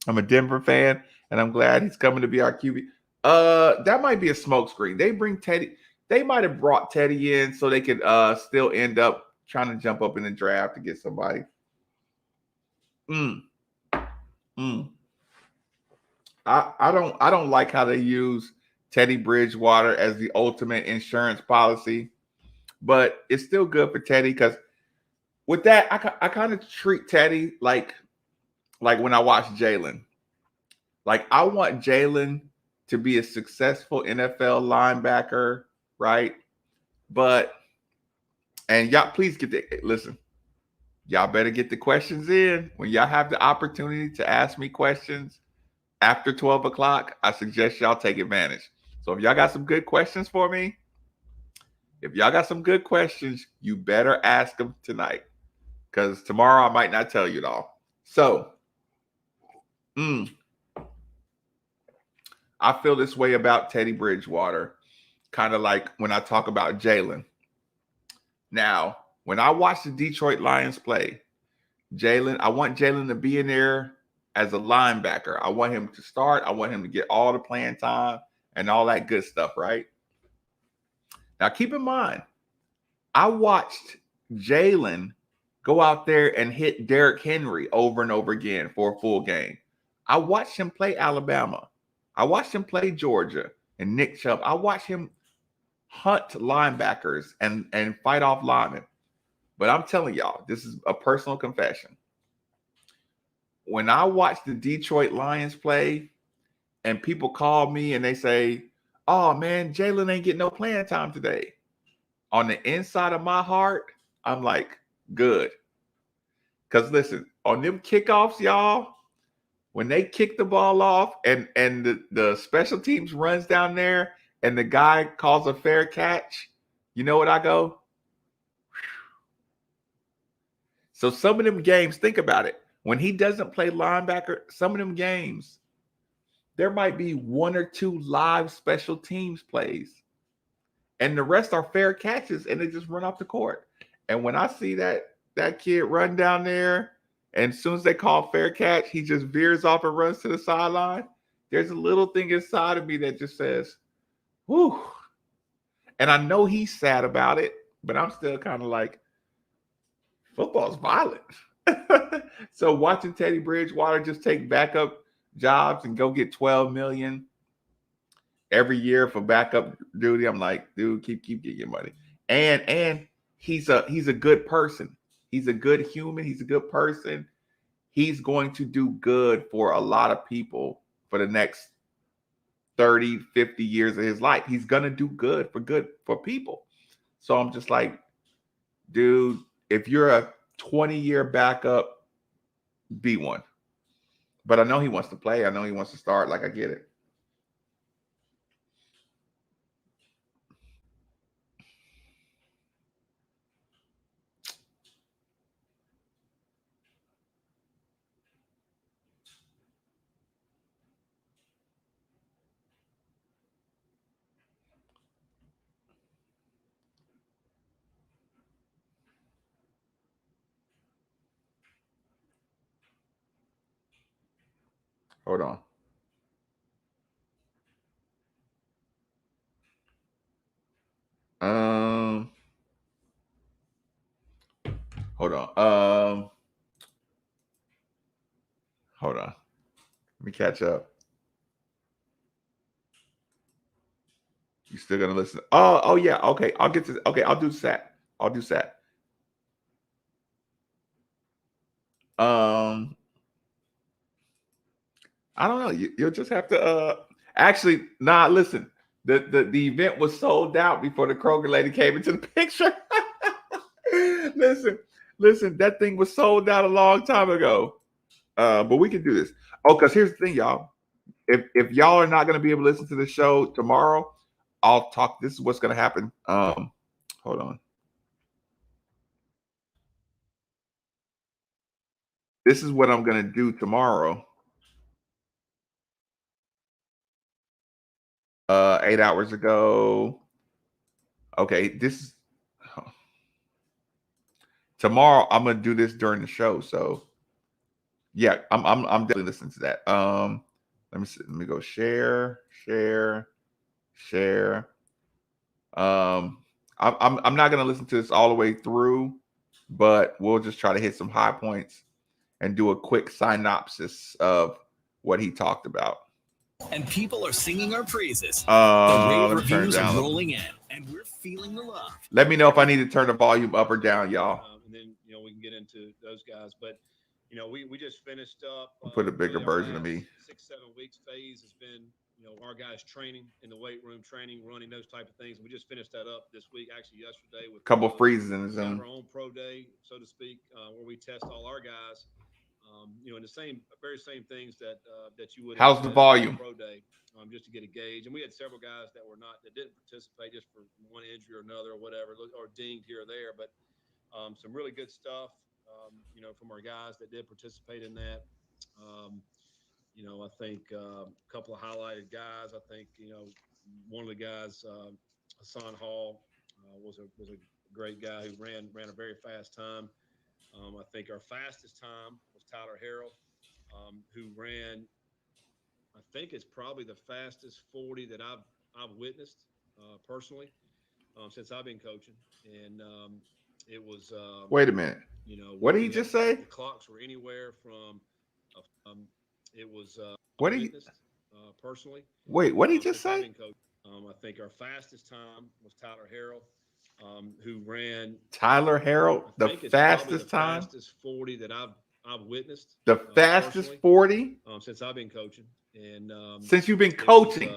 a Denver fan, and I'm glad he's coming to be our QB. That might be a smokescreen. They bring Teddy. They might have brought Teddy in so they could still end up trying to jump up in the draft to get somebody. Mm, mm. I don't like how they use Teddy Bridgewater as the ultimate insurance policy, but it's still good for Teddy because with that, I kind of treat Teddy like when I watch Jalen. Like I want Jalen to be a successful NFL linebacker, right? But and y'all please get the listen. Y'all better get the questions in when y'all have the opportunity to ask me questions after 12 o'clock. I suggest y'all take advantage. So if y'all got some good questions for me, you better ask them tonight because tomorrow I might not tell you it all. So, I feel this way about Teddy Bridgewater, kind of like when I talk about Jalen. Now, when I watch the Detroit Lions play, I want Jalen to be in there as a linebacker. I want him to start. I want him to get all the playing time and all that good stuff, right? Now, keep in mind, I watched Jalen go out there and hit Derrick Henry over and over again for a full game. I watched him play Alabama. I watched him play Georgia and Nick Chubb. I watched him hunt linebackers and fight off linemen. But I'm telling y'all, this is a personal confession. When I watch the Detroit Lions play and people call me and they say, oh man, Jalen ain't getting no playing time today. On the inside of my heart, I'm like, good. Because listen, on them kickoffs, y'all, when they kick the ball off and the special teams runs down there and the guy calls a fair catch, you know what I go? So some of them games, think about it. When he doesn't play linebacker, some of them games, there might be one or two live special teams plays. And the rest are fair catches and they just run off the court. And when I see that kid run down there, and as soon as they call fair catch, he just veers off and runs to the sideline. There's a little thing inside of me that just says, whew. And I know he's sad about it, but I'm still kind of like, football's violent. So watching Teddy Bridgewater just take backup jobs and go get 12 million every year for backup duty, I'm like, dude, keep getting your money. And he's a good person. He's a good human. He's a good person. He's going to do good for a lot of people for the next 30, 50 years of his life. He's going to do good for people. So I'm just like, dude, if you're a 20-year backup, be one. But I know he wants to play. I know he wants to start. Like, I get it. Hold on. Hold on. Hold on. Let me catch up. You still gonna listen? Oh yeah. Okay, I'll get to. Okay, I'll do Sat. I'll do Sat. I don't know. You'll just have to. Actually, nah. Listen, the event was sold out before the Kroger lady came into the picture. listen. That thing was sold out a long time ago. But we can do this. Oh, because here's the thing, y'all. If y'all are not going to be able to listen to the show tomorrow, I'll talk. This is what's going to happen. Hold on. This is what I'm going to do tomorrow. 8 hours ago. Okay, tomorrow I'm going to do this during the show. So yeah, I'm definitely listening to that. Let me see. Let me go share. I'm not going to listen to this all the way through, but we'll just try to hit some high points and do a quick synopsis of what he talked about. And people are singing our praises. The rave reviews are rolling in, and we're feeling the love. Let me know if I need to turn the volume up or down, y'all. And then we can get into those guys. But we just finished up. Put a bigger version of me. 6-7 weeks phase has been our guys training in the weight room, training, running, those type of things. We just finished that up this week, actually yesterday, with a couple freezes in the zone. Our own pro day, so to speak, where we test all our guys. In the very same things that you would. How's the volume? Pro day, just to get a gauge. And we had several guys that didn't participate just for one injury or another or whatever, or dinged here or there. But some really good stuff, from our guys that did participate in that. I think a couple of highlighted guys. I think one of the guys, Hassan Hall, was a great guy who ran a very fast time. I think our fastest time was Tyler Harrell, who ran, I think it's probably the fastest 40 that I've witnessed personally since I've been coaching. And it was. Wait a minute. What did he just say? The clocks were anywhere from. It was. What did he? Personally. Wait, what did he just say? I think our fastest time was Tyler Harrell. Who ran Tyler Harrell, the fastest time? Fastest 40 that I've witnessed. The fastest 40 since I've been coaching, and since you've been coaching,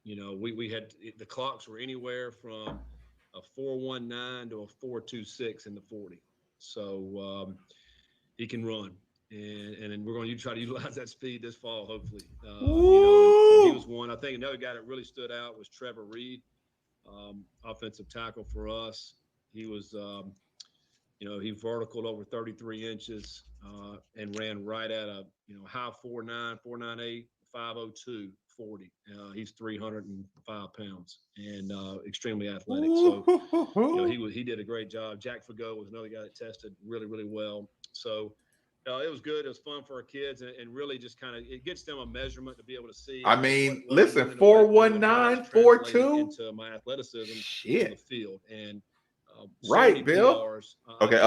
we had the clocks were anywhere from a 4.19 to a 4.26 in the 40. So he can run, and we're going to try to utilize that speed this fall, hopefully. He was one. I think another guy that really stood out was Trevor Reed. Offensive tackle for us. He was, he verticaled over 33 inches and ran right at a, high 4.9, 4.98, 5.02, 40. He's 305 pounds and extremely athletic. So, he did a great job. Jack Fago was another guy that tested really, really well. So, it was good. It was fun for our kids, and really just kind of it gets them a measurement to be able to see. I mean, listen, 4.19, 4.2 into my athleticism on the field, and right, Bill. PRs, okay,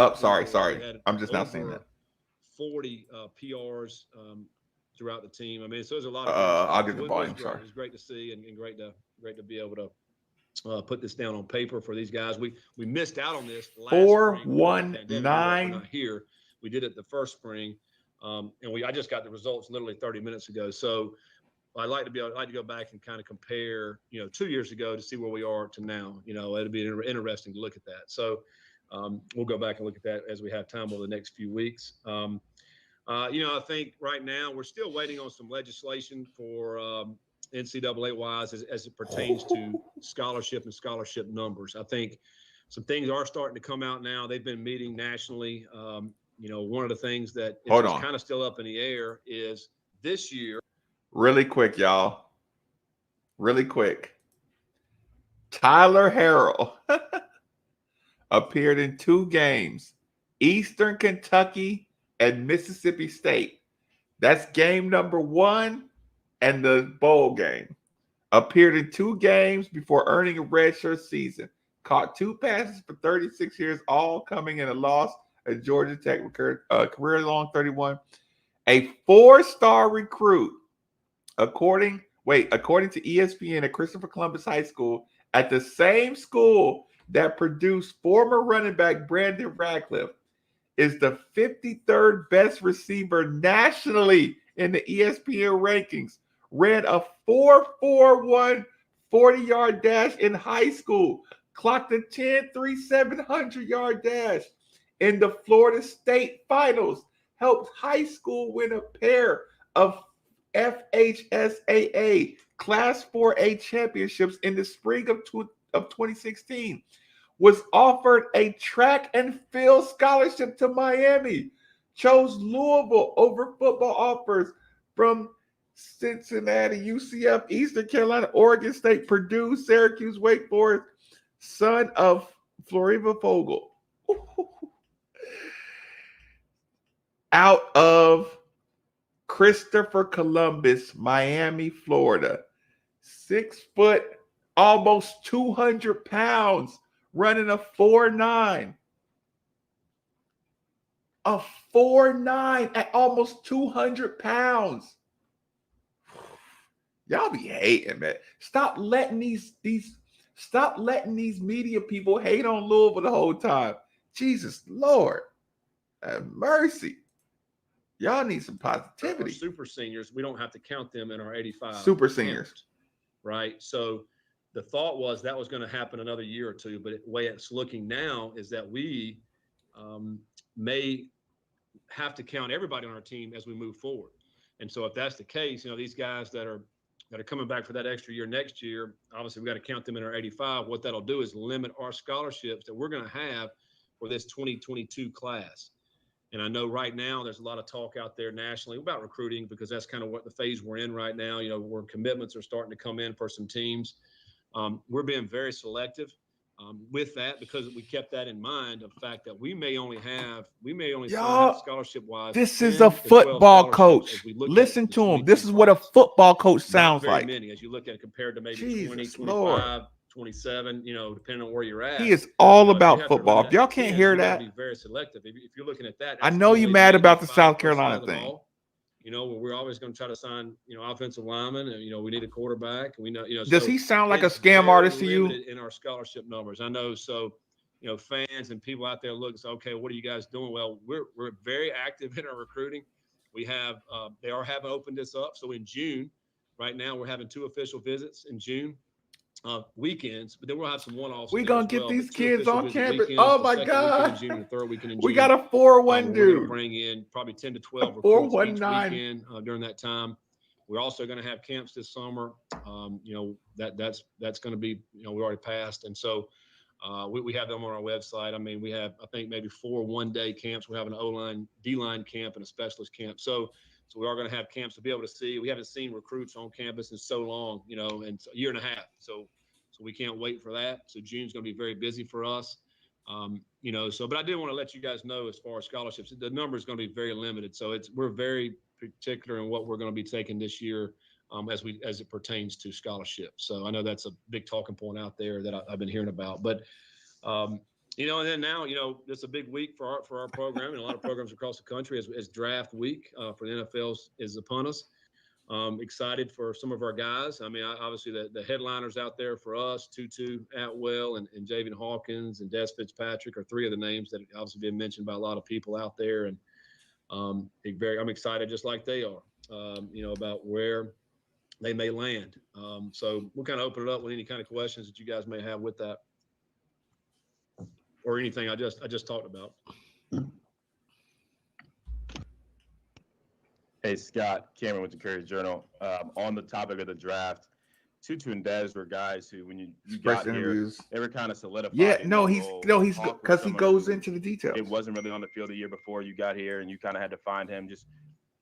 sorry. I'm just now seeing that. 40 PRs throughout the team. I mean, so there's a lot of. I'll get the volume. Sorry, it was great to see and great to be able to put this down on paper for these guys. We missed out on this last 4.19. Not here. We did it the first spring, and I just got the results literally 30 minutes ago. So I'd like to go back and kind of compare, 2 years ago to see where we are to now. It'll be interesting to look at that. So we'll go back and look at that as we have time over the next few weeks. I think right now we're still waiting on some legislation for NCAA wise as it pertains to scholarship and scholarship numbers. I think some things are starting to come out now. They've been meeting nationally. One of the things that is kind of still up in the air is this year. Really quick, y'all. Really quick. Tyler Harrell appeared in 2 games, Eastern Kentucky and Mississippi State. That's game number 1 and the bowl game. Appeared in 2 games before earning a redshirt season. Caught 2 passes for 36 years, all coming in a loss at Georgia Tech, career-long 31. A 4-star recruit, according to ESPN at Christopher Columbus High School, at the same school that produced former running back Brandon Radcliffe, is the 53rd best receiver nationally in the ESPN rankings. Ran a 4.41 40-yard dash in high school. Clocked a 10.3 700-yard dash in the Florida State Finals. Helped high school win a pair of FHSAA Class 4A championships in the spring of 2016. Was offered a track and field scholarship to Miami. Chose Louisville over football offers from Cincinnati, UCF, Eastern Carolina, Oregon State, Purdue, Syracuse, Wake Forest. Son of Florida Fogel. Out of Christopher Columbus, Miami, Florida. 6 foot, almost 200 pounds, running a 4.9. A 4.9 at almost 200 pounds. Y'all be hating, man. Stop letting these media people hate on Louisville the whole time. Jesus Lord, have mercy. Y'all need some positivity. Our super seniors, we don't have to count them in our 85. Super seniors. Count, right? So the thought was that was going to happen another year or two, but the way it's looking now is that we may have to count everybody on our team as we move forward. And so if that's the case, these guys that are coming back for that extra year next year, obviously we got to count them in our 85. What that'll do is limit our scholarships that we're going to have for this 2022 class. And I know right now there's a lot of talk out there nationally about recruiting because that's kind of what the phase we're in right now, where commitments are starting to come in for some teams. We're being very selective with that because we kept that in mind of the fact that we may only have scholarship wise. This is a football coach. Listen to him. This is what a football coach sounds like. Not very many as you look at it compared to maybe 20, 25, 27, depending on where you're at. He is all about football. If y'all can't hear that, be very selective. If you're looking at that, I know you're mad about the South Carolina thing. Where we're always going to try to sign, offensive linemen, and we need a quarterback. We know, Does he sound like a scam artist to you? In our scholarship numbers, I know. So, fans and people out there look, so, okay, what are you guys doing? Well, we're very active in our recruiting. We have, they haven't opened this up. So in June, right now, we're having 2 official visits in June. Weekends, but then we'll have some one-offs. We're gonna get these kids on campus. Oh my God! June, the 3rd weekend in June. We got a 4-1 dude. Bring in probably 10 to 12 recruits each weekend during that time. We're also going to have camps this summer. That's going to be we already passed, and so we have them on our website. I mean, we have I think maybe 4 one-day camps. We're having an O-line, D-line camp, and a specialist camp. So we are going to have camps to be able to see. We haven't seen recruits on campus in so long, and a year and a half. So we can't wait for that. So June's going to be very busy for us. But I did want to let you guys know as far as scholarships, the number is going to be very limited. So we're very particular in what we're going to be taking this year as it pertains to scholarships. So I know that's a big talking point out there that I've been hearing about. But and then now, it's a big week for our program, and a lot of programs across the country as draft week for the NFL is upon us. Excited for some of our guys. I mean, obviously the headliners out there for us, Tutu Atwell and Javian Hawkins and Des Fitzpatrick are 3 of the names that have obviously been mentioned by a lot of people out there. And I'm excited just like they are, about where they may land. So we'll kind of open it up with any kind of questions that you guys may have with that. Or anything I just talked about. Hey, Scott, Cameron with the Courier Journal. On the topic of the draft, Tutu and Dez were guys who, when you got here, they were kind of solidified. Yeah, he's because he goes into the details. It wasn't really on the field the year before you got here, and you kind of had to find him. Just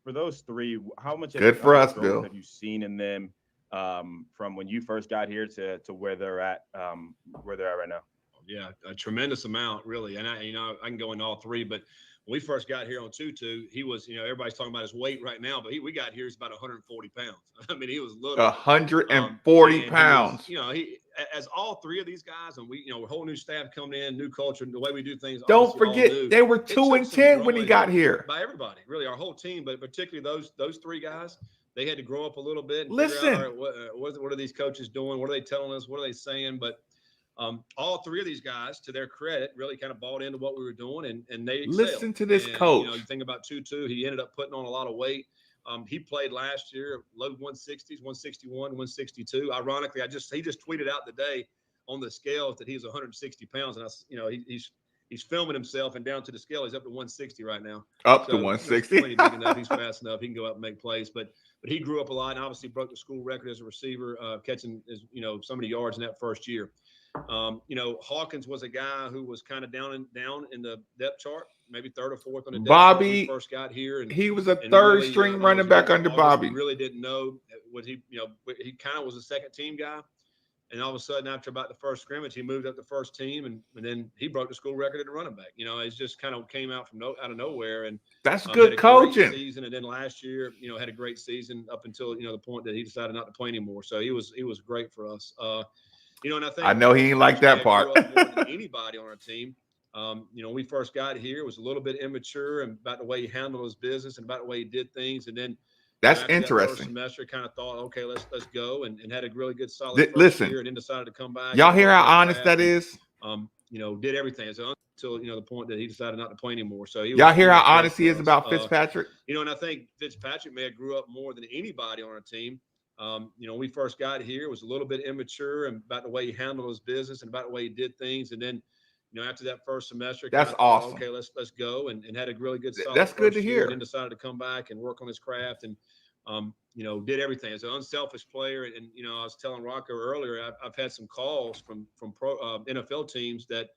for those 3, how much good for us, Bill, have you seen in them from when you first got here to where they're at right now? Yeah, a tremendous amount, really. And I can go into all 3, but we first got here on Tutu, he was, everybody's talking about his weight right now, but we got here, he's about 140 pounds. I mean, he was little. 140 pounds. He as all three of these guys, and we, a whole new staff coming in, new culture, the way we do things. Don't forget, they were 2-10 when he got here. By everybody, really, our whole team, but particularly those three guys. They had to grow up a little bit and figure out, all right, what are these coaches doing? What are they telling us? What are they saying? But all three of these guys, to their credit, really kind of bought into what we were doing, and they excelled. Listen to this coach. You think about Tutu, he ended up putting on a lot of weight. He played last year, low 160s, 161, 162. Ironically, he just tweeted out today on the scales that he's 160 pounds, and he's filming himself, and down to the scale, he's up to 160 right now. To 160. He's big enough, he's fast enough, he can go out and make plays. But he grew up a lot, and obviously broke the school record as a receiver, catching so many yards in that first year. Hawkins was a guy who was kind of down in the depth chart, maybe third or fourth on the depth chart when he first got here. And he was a third string running back under Bobby. Really didn't know what he kind of was a second team guy. And all of a sudden, after about the first scrimmage, he moved up the first team, and then he broke the school record at the running back. It just kind of came out out of nowhere. And that's good coaching. Season, and then last year, had a great season up until the point that he decided not to play anymore. So he was great for us. And I know he ain't like that part. More than anybody on our team. When we first got here, it was a little bit immature and about the way he handled his business and about the way he did things, and then. That's That interesting. first semester, kind of thought, okay, let's go, and had a really good solid Listen, year, and then decided to come back. Y'all hear how honest that is? Did everything until the point that he decided not to play anymore. So y'all hear how honest he is about Fitzpatrick? And I think Fitzpatrick may have grew up more than anybody on our team. When we first got here, it was a little bit immature and about the way he handled his business and about the way he did things, and then. After that first semester, that's awesome. Okay, let's go, and had a really good. Solid that's good to hear. And then decided to come back and work on his craft, and did everything as an unselfish player. And I was telling Rocco earlier, I've had some calls from pro NFL teams that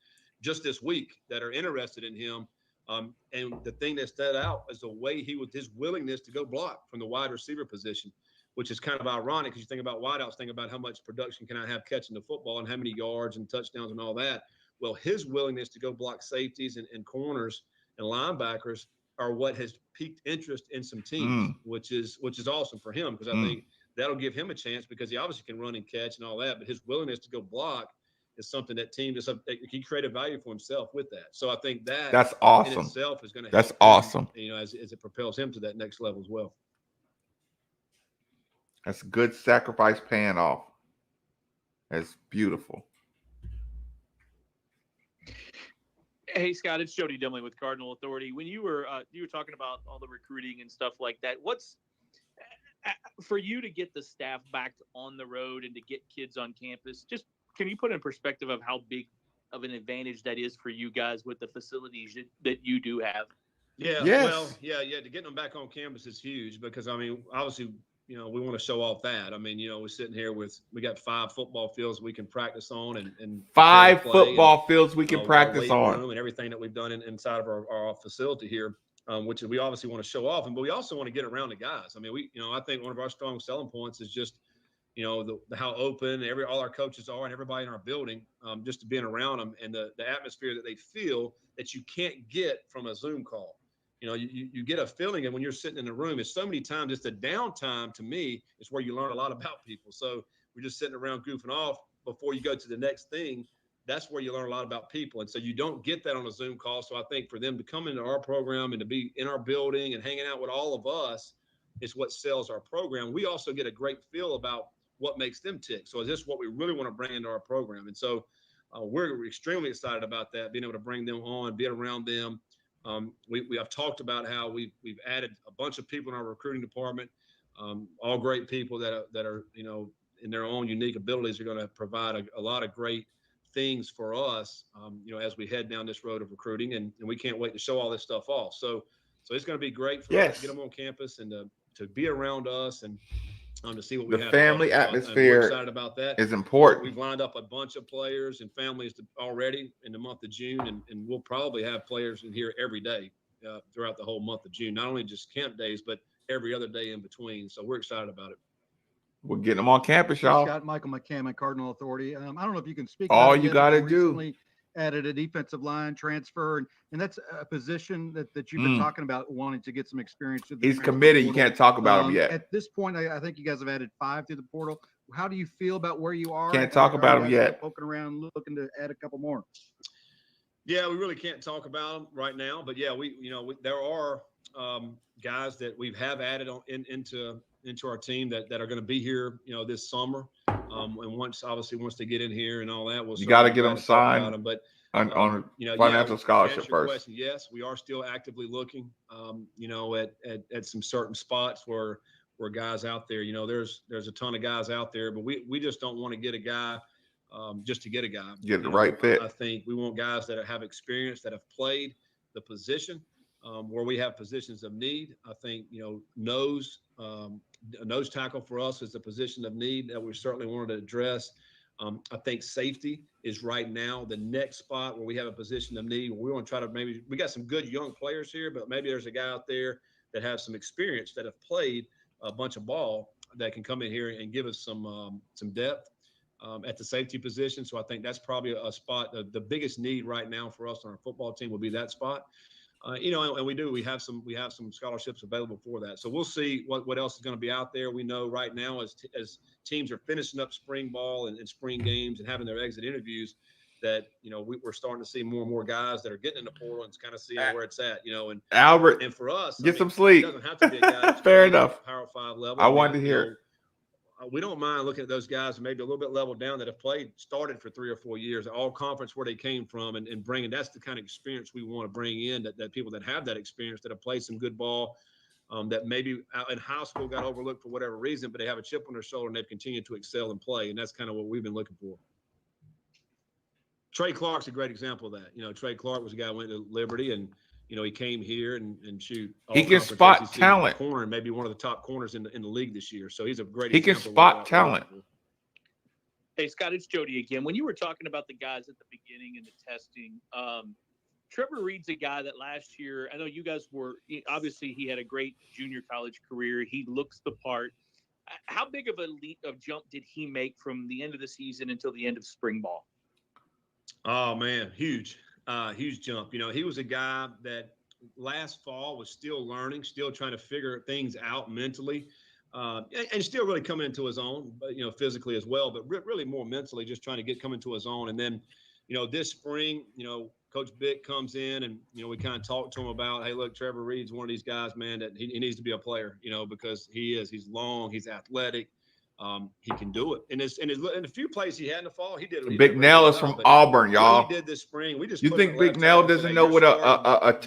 just this week that are interested in him. And the thing that stood out is the way his willingness to go block from the wide receiver position, which is kind of ironic because you think about wideouts, think about how much production can I have catching the football and how many yards and touchdowns and all that. Well, his willingness to go block safeties and corners and linebackers are what has piqued interest in some teams, which is awesome for him, because I think that'll give him a chance, because he obviously can run and catch and all that, but his willingness to go block is something that team he created value for himself with that. So I think that's awesome. In itself is going to help him, awesome. As it propels him to that next level as well. That's good sacrifice paying off. That's beautiful. Hey, Scott, it's Jody Dimley with Cardinal Authority. When you were talking about all the recruiting and stuff like that, what's for you to get the staff back on the road and to get kids on campus? Just can you put in perspective of how big of an advantage that is for you guys with the facilities that you do have? Yeah, yes. Well, yeah. To get them back on campus is huge, because obviously. We want to show off that. We're sitting here we got 5 football fields we can practice on, and 5 football fields we can practice on, and everything that we've done inside of our facility here, which we obviously want to show off, but we also want to get around the guys. I think one of our strong selling points is just, how open all our coaches are and everybody in our building, just to being around them and the atmosphere that they feel that you can't get from a Zoom call. You get a feeling, and when you're sitting in the room, it's so many times, it's the downtime to me is where you learn a lot about people. So we're just sitting around goofing off before you go to the next thing. That's where you learn a lot about people. And so you don't get that on a Zoom call. So I think for them to come into our program and to be in our building and hanging out with all of us is what sells our program. We also get a great feel about what makes them tick. So is this what we really want to bring into our program? And so we're extremely excited about that, being able to bring them on, be around them. We have talked about how we've added a bunch of people in our recruiting department, all great people that are in their own unique abilities are going to provide a lot of great things for us, as we head down this road of recruiting, and we can't wait to show all this stuff off. So it's going to be great for us to get them on campus and to be around us and to see what we have. The family atmosphere excited about that. Is important. We've lined up a bunch of players and families already in the month of June, and we'll probably have players in here every day throughout the whole month of June, not only just camp days, but every other day in between. So we're excited about it. We're getting them on campus, y'all. Scott, Michael McCammon, Cardinal Authority. I don't know if you can speak. All you got to do. added a defensive line transfer, and that's a position that you've been talking about wanting to get some experience. He's committed. You can't talk about him yet. At this point, I think you guys have added 5 to the portal. How do you feel about where you are? Can't talk about him yet. Poking around, looking to add a couple more. Yeah, we really can't talk about them right now, but yeah, there are guys that we have added into our team that are going to be here, this summer. And once they get in here and all that, you got to get them signed them. But on a financial scholarship first. Question, yes, we are still actively looking, at some certain spots where guys out there, there's a ton of guys out there, but we just don't want to get a guy just to get a guy. Get the right fit. I think we want guys that have experience, that have played the position, where we have positions of need. I think, nose tackle for us is a position of need that we certainly wanted to address. I think safety is right now the next spot where we have a position of need. We want to try to we got some good young players here, but maybe there's a guy out there that has some experience, that have played a bunch of ball, that can come in here and give us some depth at the safety position. So I think that's probably a spot. The biggest need right now for us on our football team will be that spot. And we have some scholarships available for that. So we'll see what else is going to be out there. We know right now as teams are finishing up spring ball and spring games and having their exit interviews, that we're starting to see more and more guys that are getting in the portal and kind of seeing where it's at. And Albert, and for us, get some sleep. It doesn't have to be a guy that's fair enough. Power 5 level. I wanted to hear it. We don't mind looking at those guys maybe a little bit level down that have started for 3 or 4 years, all conference where they came from, and bringing, that's the kind of experience we want to bring in, that people that have that experience, that have played some good ball, that maybe out in high school got overlooked for whatever reason, but they have a chip on their shoulder and they've continued to excel and play. And that's kind of what we've been looking for. Trey Clark's a great example of that. Trey Clark was a guy who went to Liberty, and he came here and shoot. He can spot talent. Corner, maybe one of the top corners in the league this year. So he's a great. He can spot talent. Hey Scott, it's Jody again. When you were talking about the guys at the beginning and the testing, Trevor Reed's a guy that last year, I know you guys obviously he had a great junior college career. He looks the part. How big of a jump did he make from the end of the season until the end of spring ball? Oh man, huge jump. He was a guy that last fall was still learning, still trying to figure things out mentally, and still really coming into his own, physically as well, but really more mentally, just trying to come into his own. And then, this spring, Coach Bick comes in, and, we kind of talked to him about, hey, look, Trevor Reed's one of these guys, man, that he needs to be a player, because he's long, he's athletic. He can do it. In a few plays he had in the fall, he did. Big Nell is from Auburn, y'all. He did this spring. You think Big Nell doesn't know what a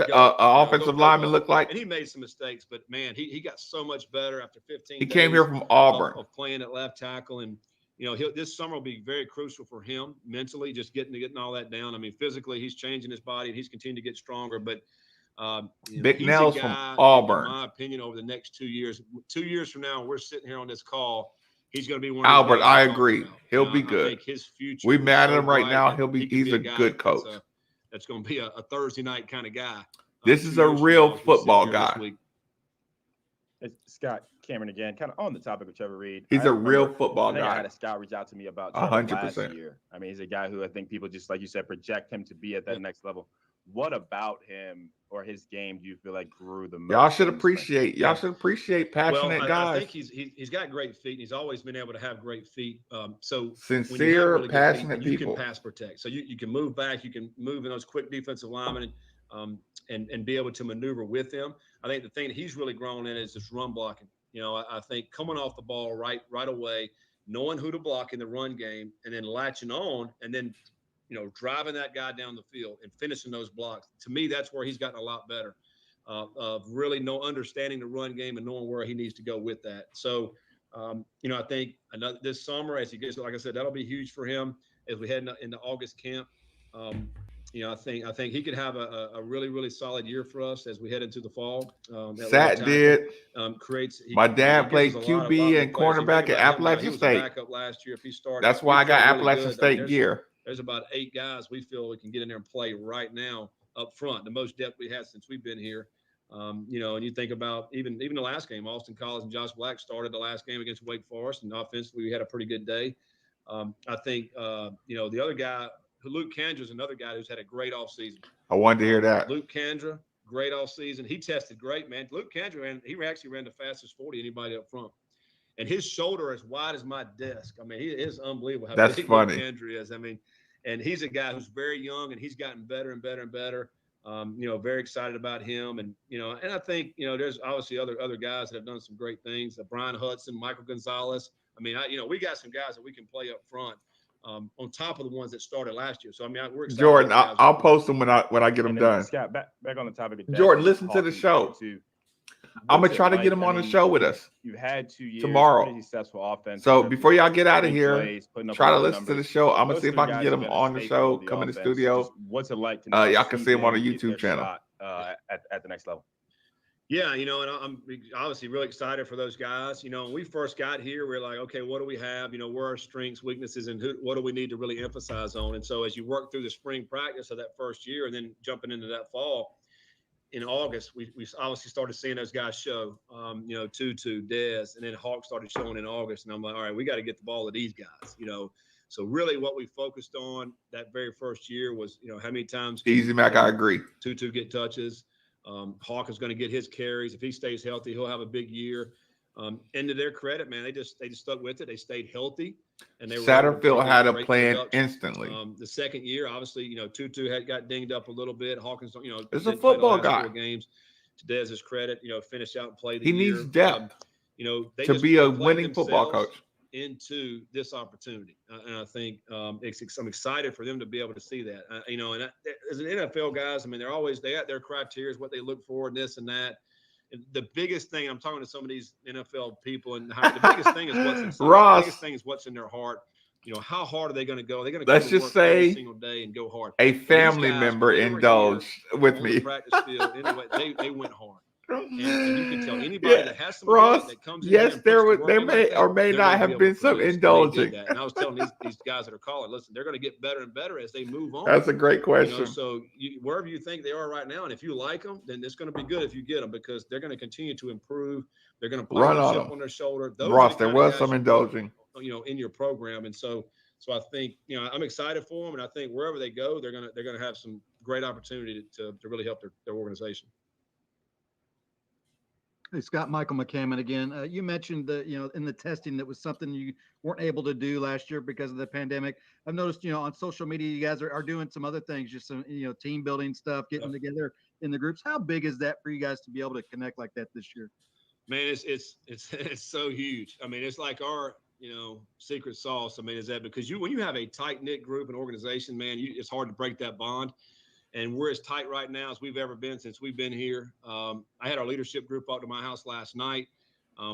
offensive lineman look like? And he made some mistakes, but man, he got so much better after 15. He came here from Auburn of playing at left tackle, and this summer will be very crucial for him mentally, just getting all that down. I mean, physically, he's changing his body and he's continuing to get stronger, but. Big Nell's from Auburn. In my opinion, over the next 2 years, 2 years from now, we're sitting here on this call. He's going to be one. Albert, I agree. He'll be good. I think his future. We're mad at him right now. He's a good coach. That's going to be a Thursday night kind of guy. This is a real football guy. It's Scott Cameron again, kind of on the topic of Trevor Reed. He's a real football guy. I had a scout reach out to me about 100% last year. I mean, he's a guy who I think people, just like you said, project him to be at that next level. What about him or his game do you feel like grew the most? Y'all should appreciate passionate guys. I think he's got great feet, and he's always been able to have great feet. So sincere, really passionate feet, people. You can pass protect. So you can move back, you can move in those quick defensive linemen, and be able to maneuver with them. I think the thing that he's really grown in is just run blocking. I think coming off the ball right away, knowing who to block in the run game, and then latching on, and then driving that guy down the field and finishing those blocks. To me, that's where he's gotten a lot better, of really understanding the run game and knowing where he needs to go with that. So, I think this summer, as he gets, like I said, that'll be huge for him as we head into August camp. I think he could have a really, really solid year for us as we head into the fall. Sat did. My dad played gives us QB and cornerback at Appalachian State. Backup last year if he started. That's why I got Appalachian State gear. There's about 8 guys we feel we can get in there and play right now up front. The most depth we had since we've been here. And you think about even the last game, Austin Collins and Josh Black started the last game against Wake Forest, and offensively we had a pretty good day. I think the other guy Luke Kandra is another guy who's had a great offseason. I wanted to hear that. Luke Kandra, great offseason. He tested great, man. Luke Kandra actually ran the fastest 40 anybody up front. And his shoulder as wide as my desk. I mean, he is unbelievable how That's big funny. Luke Kandra is. I mean, and he's a guy who's very young, and he's gotten better and better and better. Very excited about him. And, and I think, there's obviously other guys that have done some great things. Brian Hudson, Michael Gonzalez. I mean, we got some guys that we can play up front on top of the ones that started last year. So, I mean, we're excited. Jordan, I'll post them when I get them done. Scott, back on the topic of Jordan, listen to the show. I'm going to try to get him on the show with us. You've had 2 years. Tomorrow. Pretty successful offense. So before y'all get out of here, plays, try to listen to the show. I'm going to see if I can get him on the show, come in the studio. Just what's it like to y'all can see him on the YouTube channel. At the next level. Yeah, and I'm obviously really excited for those guys. When we first got here, we are like, okay, what do we have? Where are our strengths, weaknesses, and what do we need to really emphasize on? And so as you work through the spring practice of that first year and then jumping into that fall, in August, we obviously started seeing those guys show, Tutu, Dez, and then Hawk started showing in August. And I'm like, all right, we got to get the ball to these guys, So really what we focused on that very first year was, how many times Easy Mac, I agree. Tutu get touches. Hawk is going to get his carries. If he stays healthy, he'll have a big year. And to their credit, man, they just stuck with it. They stayed healthy, and they were Satterfield had a plan instantly. The second year, obviously, Tutu got dinged up a little bit. Hawkins, it's a football guy. Games. To Dez's credit, finished out and played. He needs depth. They to be a winning football coach into this opportunity, and I think I'm excited for them to be able to see that. And as an NFL guys, I mean, they got their criteria, what they look for, and this and that. The biggest thing, I'm talking to some of these NFL people, and the biggest thing is what's inside. Ross, the biggest thing is what's in their heart. How hard are they going to go? They're going to let's just say every single day and go hard. A family member indulged with me. The practice field, anyway, they went hard. And you can tell anybody that has some Ross, that comes in yes, there may or may not have been some indulging. And I was telling these guys that are calling, listen, they're going to get better and better as they move on. That's a great question. So wherever you think they are right now, and if you like them, then it's going to be good if you get them because they're going to continue to improve. They're going to play run on their shoulder. Ross, there was some indulging, in your program, and so I think I'm excited for them, and I think wherever they go, they're going to have some great opportunity to really help their organization. Hey, Scott, Michael McCammon again. You mentioned that, in the testing that was something you weren't able to do last year because of the pandemic. I've noticed, on social media, you guys are doing some other things, just some, team building stuff, getting together in the groups. How big is that for you guys to be able to connect like that this year? Man, it's so huge. I mean, it's like our, secret sauce. I mean, is that because when you have a tight knit group and organization, man, it's hard to break that bond. And we're as tight right now as we've ever been since we've been here. I had our leadership group out to my house last night.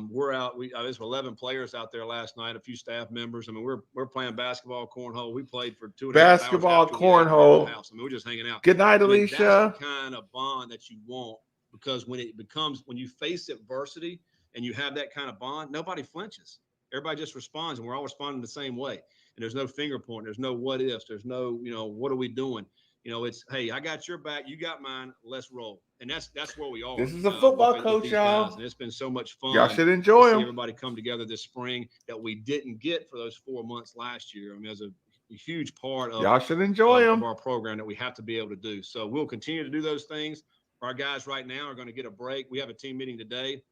We're out. There's 11 players out there last night, a few staff members. I mean, we're playing basketball, cornhole. We played for 2.5 hours. Basketball, cornhole. I mean, we're just hanging out. Good night, Alicia. That's the kind of bond that you want because when you face adversity and you have that kind of bond, nobody flinches. Everybody just responds, and we're all responding the same way. And there's no finger pointing. There's no what ifs. There's no, what are we doing? It's, hey, I got your back, you got mine, let's roll. And that's where we are. This is a football coach, y'all. And it's been so much fun. Y'all should enjoy them. Everybody come together this spring that we didn't get for those 4 months last year. I mean, there's a huge part of y'all should enjoy them. Of our program that we have to be able to do. So we'll continue to do those things. Our guys right now are going to get a break. We have a team meeting today,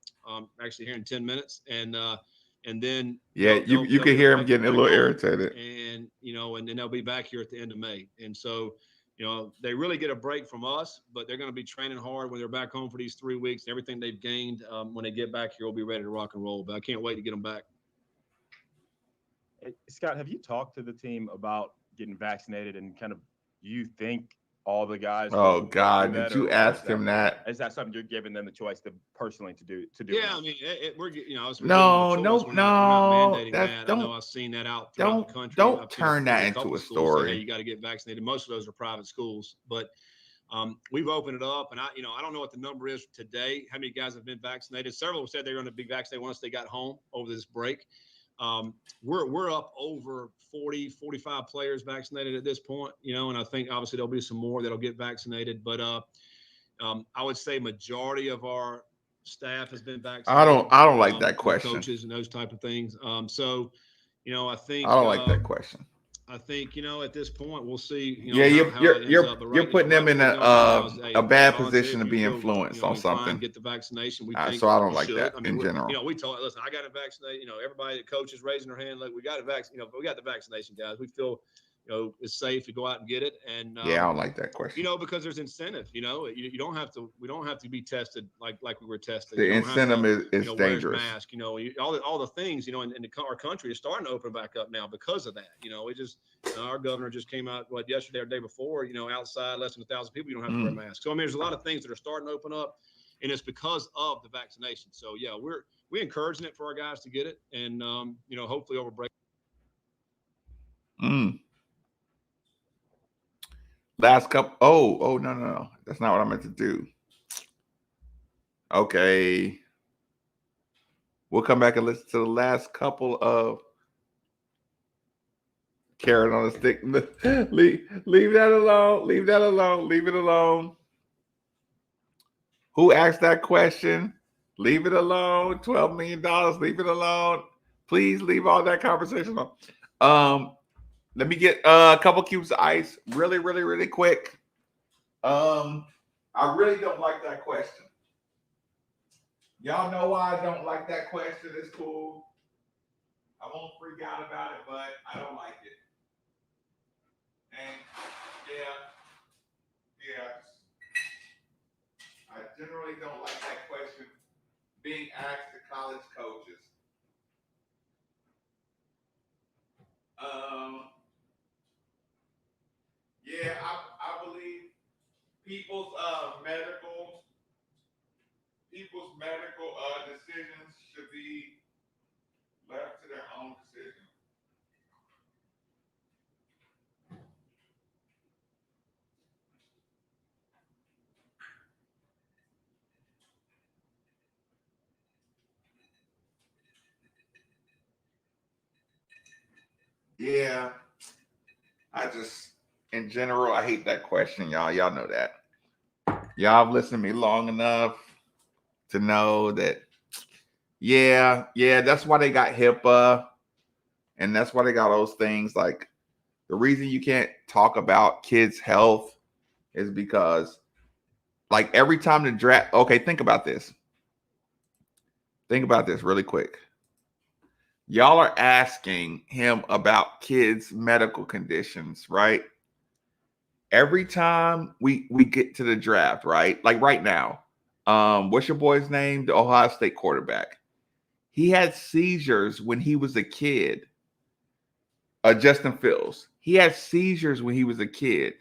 actually here in 10 minutes. And then you can hear him getting a little irritated. And and then they'll be back here at the end of May. And so they really get a break from us, but they're going to be training hard when they're back home for these 3 weeks. Everything they've gained when they get back here will be ready to rock and roll. But I can't wait to get them back. Hey, Scott, have you talked to the team about getting vaccinated and kind of you think all the guys? Oh God, did you ask him that? Is that something you're giving them the choice to personally to do? Yeah, I mean, we're no. We're not mandating that. I know I've seen that out throughout the country. Don't turn that into a story. Hey, you got to get vaccinated. Most of those are private schools, but we've opened it up, and I don't know what the number is today. How many guys have been vaccinated? Several said they're going to be vaccinated once they got home over this break. We're up over 40, 45 players vaccinated at this point, and I think obviously there'll be some more that'll get vaccinated, but I would say majority of our staff has been vaccinated. I don't like that question. Coaches and those type of things. So, I think I don't like that question. I think, at this point we'll see, Yeah, how it ends up. But you're right, putting them right in where we are now is, a bad Ron said, position if to you be feel, influenced on inclined, something. get the vaccination. We So think I don't you like should. that I mean, in general. we told, listen, I got a vaccination. Everybody, the coaches raising their hand, like we got a vaccine. We got the vaccination, guys. We feel, it's safe to go out and get it. And Yeah, I don't like that question. because there's incentive. You don't have to. We don't have to be tested like we were tested. The You don't incentive have to, is wear a dangerous. mask. All the things. In our country is starting to open back up now because of that. We just our governor just came out yesterday or the day before. Outside less than 1,000 people, you don't have to wear masks. So I mean, there's a lot of things that are starting to open up, and it's because of the vaccination. So yeah, we're encouraging it for our guys to get it, and hopefully over break. Last couple. Oh, no. That's not what I meant to do. Okay. We'll come back and listen to the last couple of carrot on a stick. Leave that alone. Leave that alone. Leave it alone. Who asked that question? Leave it alone. $12 million. Leave it alone. Please leave all that conversation alone. Let me get a couple cubes of ice really, really, really quick. I really don't like that question. Y'all know why I don't like that question. It's cool. I won't freak out about it, but I don't like it. And yeah. I generally don't like that question being asked to college coaches. Yeah, I believe people's medical decisions should be left to their own decision. Yeah, in general, I hate that question, y'all. Y'all know that. Y'all have listened to me long enough to know that, yeah, that's why they got HIPAA, and that's why they got those things. Like, the reason you can't talk about kids' health is because, like, every time the draft, okay, think about this. Think about this really quick. Y'all are asking him about kids' medical conditions, right? Every time we get to the draft, right? Like right now, what's your boy's name? The Ohio State quarterback. He had seizures when he was a kid. Justin Fields. He had seizures when he was a kid,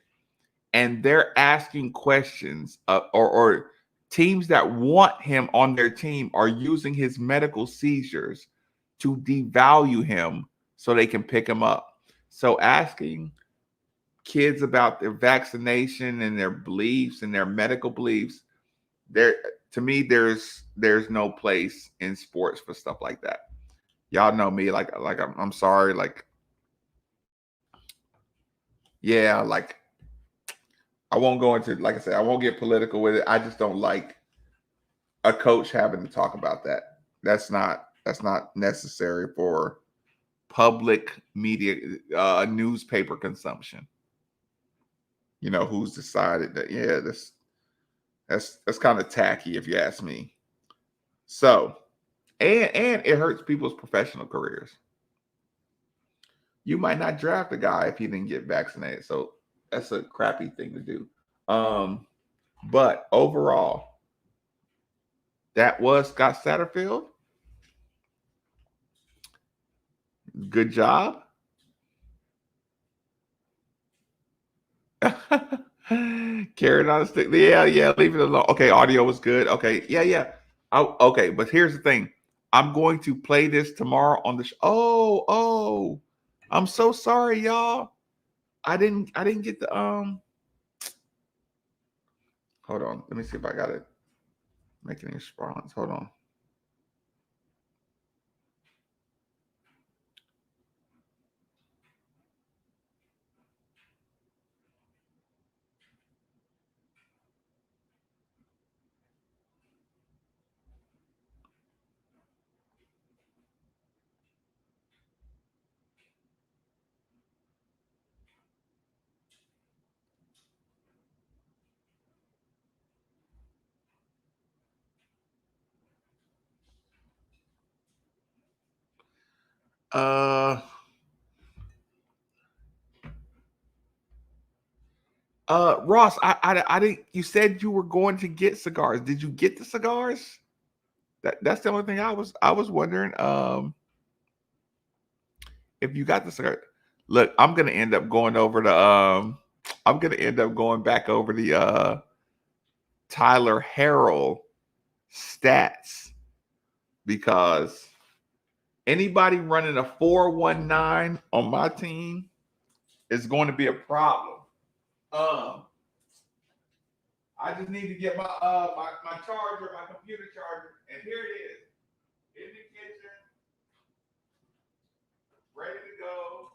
and they're asking questions, or teams that want him on their team are using his medical seizures to devalue him so they can pick him up. So asking kids about their vaccination and their beliefs and their medical beliefs, to me, there's no place in sports for stuff like that. Y'all know me, like I'm sorry, like, yeah, like, I won't go into, like I said, I won't get political with it. I just don't like a coach having to talk about that. That's not necessary for public media, newspaper consumption. Who's decided that? Yeah, that's kind of tacky, if you ask me. So, and it hurts people's professional careers. You might not draft a guy if he didn't get vaccinated. So that's a crappy thing to do. But overall, that was Scott Satterfield. Good job. Carrot on a stick. Yeah, leave it alone. Okay, audio was good. Okay, yeah. Okay, but here's the thing. I'm going to play this tomorrow on the show. Oh, I'm so sorry, y'all. I didn't get the Hold on. Let me see if I got it. Making a response. Hold on. Ross, I didn't. You said you were going to get cigars. Did you get the cigars? That's the only thing I was wondering. If you got the cigar, look, I'm gonna end up going over the. I'm gonna end up going back over the Tyler Harrell stats because anybody running a 419 on my team is going to be a problem. I just need to get my my charger, my computer charger, and here it is in the kitchen, ready to go.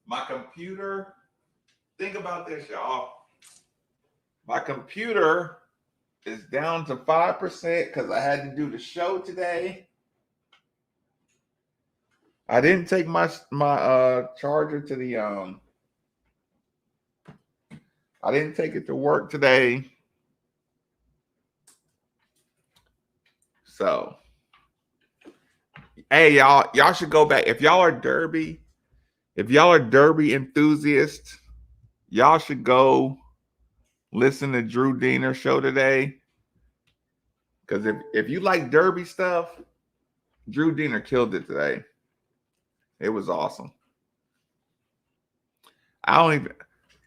My computer, think about this, y'all. My computer is down to 5% because I had to do the show today. I didn't take my charger to the I didn't take it to work today. So hey, y'all should go back. If y'all are Derby enthusiasts, y'all should go listen to Drew Diener's show today. Because if you like Derby stuff, Drew Diener killed it today. It was awesome. I'm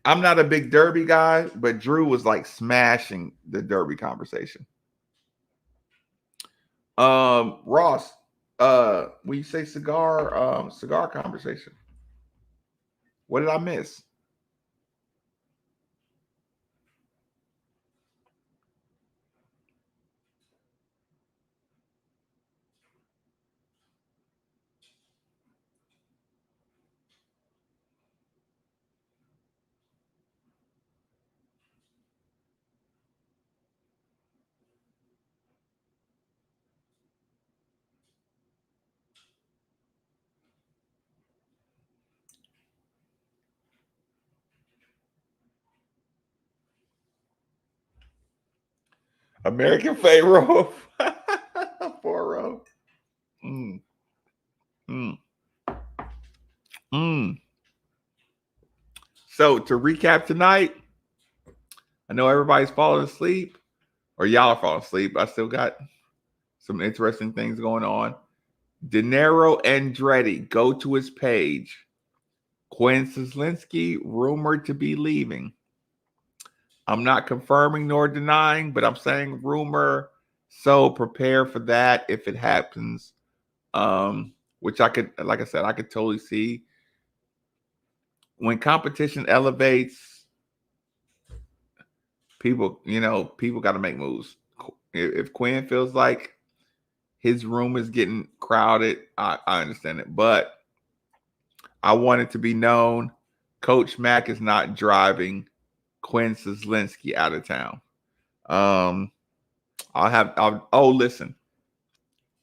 not a big Derby guy, but Drew was like smashing the Derby conversation. Ross, when you say cigar conversation, what did I miss? American Pharaoh. 4-0. So to recap tonight, I know everybody's falling asleep, or y'all are falling asleep. I still got some interesting things going on. Dinero Andretti, go to his page. Quinn Sislinski, rumored to be leaving. I'm not confirming nor denying, but I'm saying rumor. So prepare for that if it happens. Which I could, like I said, I could totally see. When competition elevates, people got to make moves. If Quinn feels like his room is getting crowded, I understand it. But I want it to be known, Coach Mack is not driving Quinn Sislinski out of town. Listen.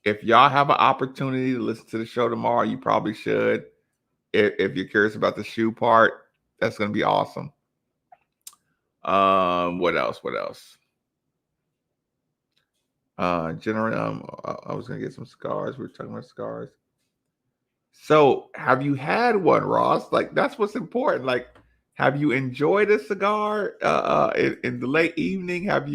If y'all have an opportunity to listen to the show tomorrow, you probably should. If you're curious about the shoe part, that's going to be awesome. What else? Generally, I was going to get some cigars. We were talking about cigars. So, have you had one, Ross? Like, that's what's important. Like, have you enjoyed a cigar in the late evening? Have you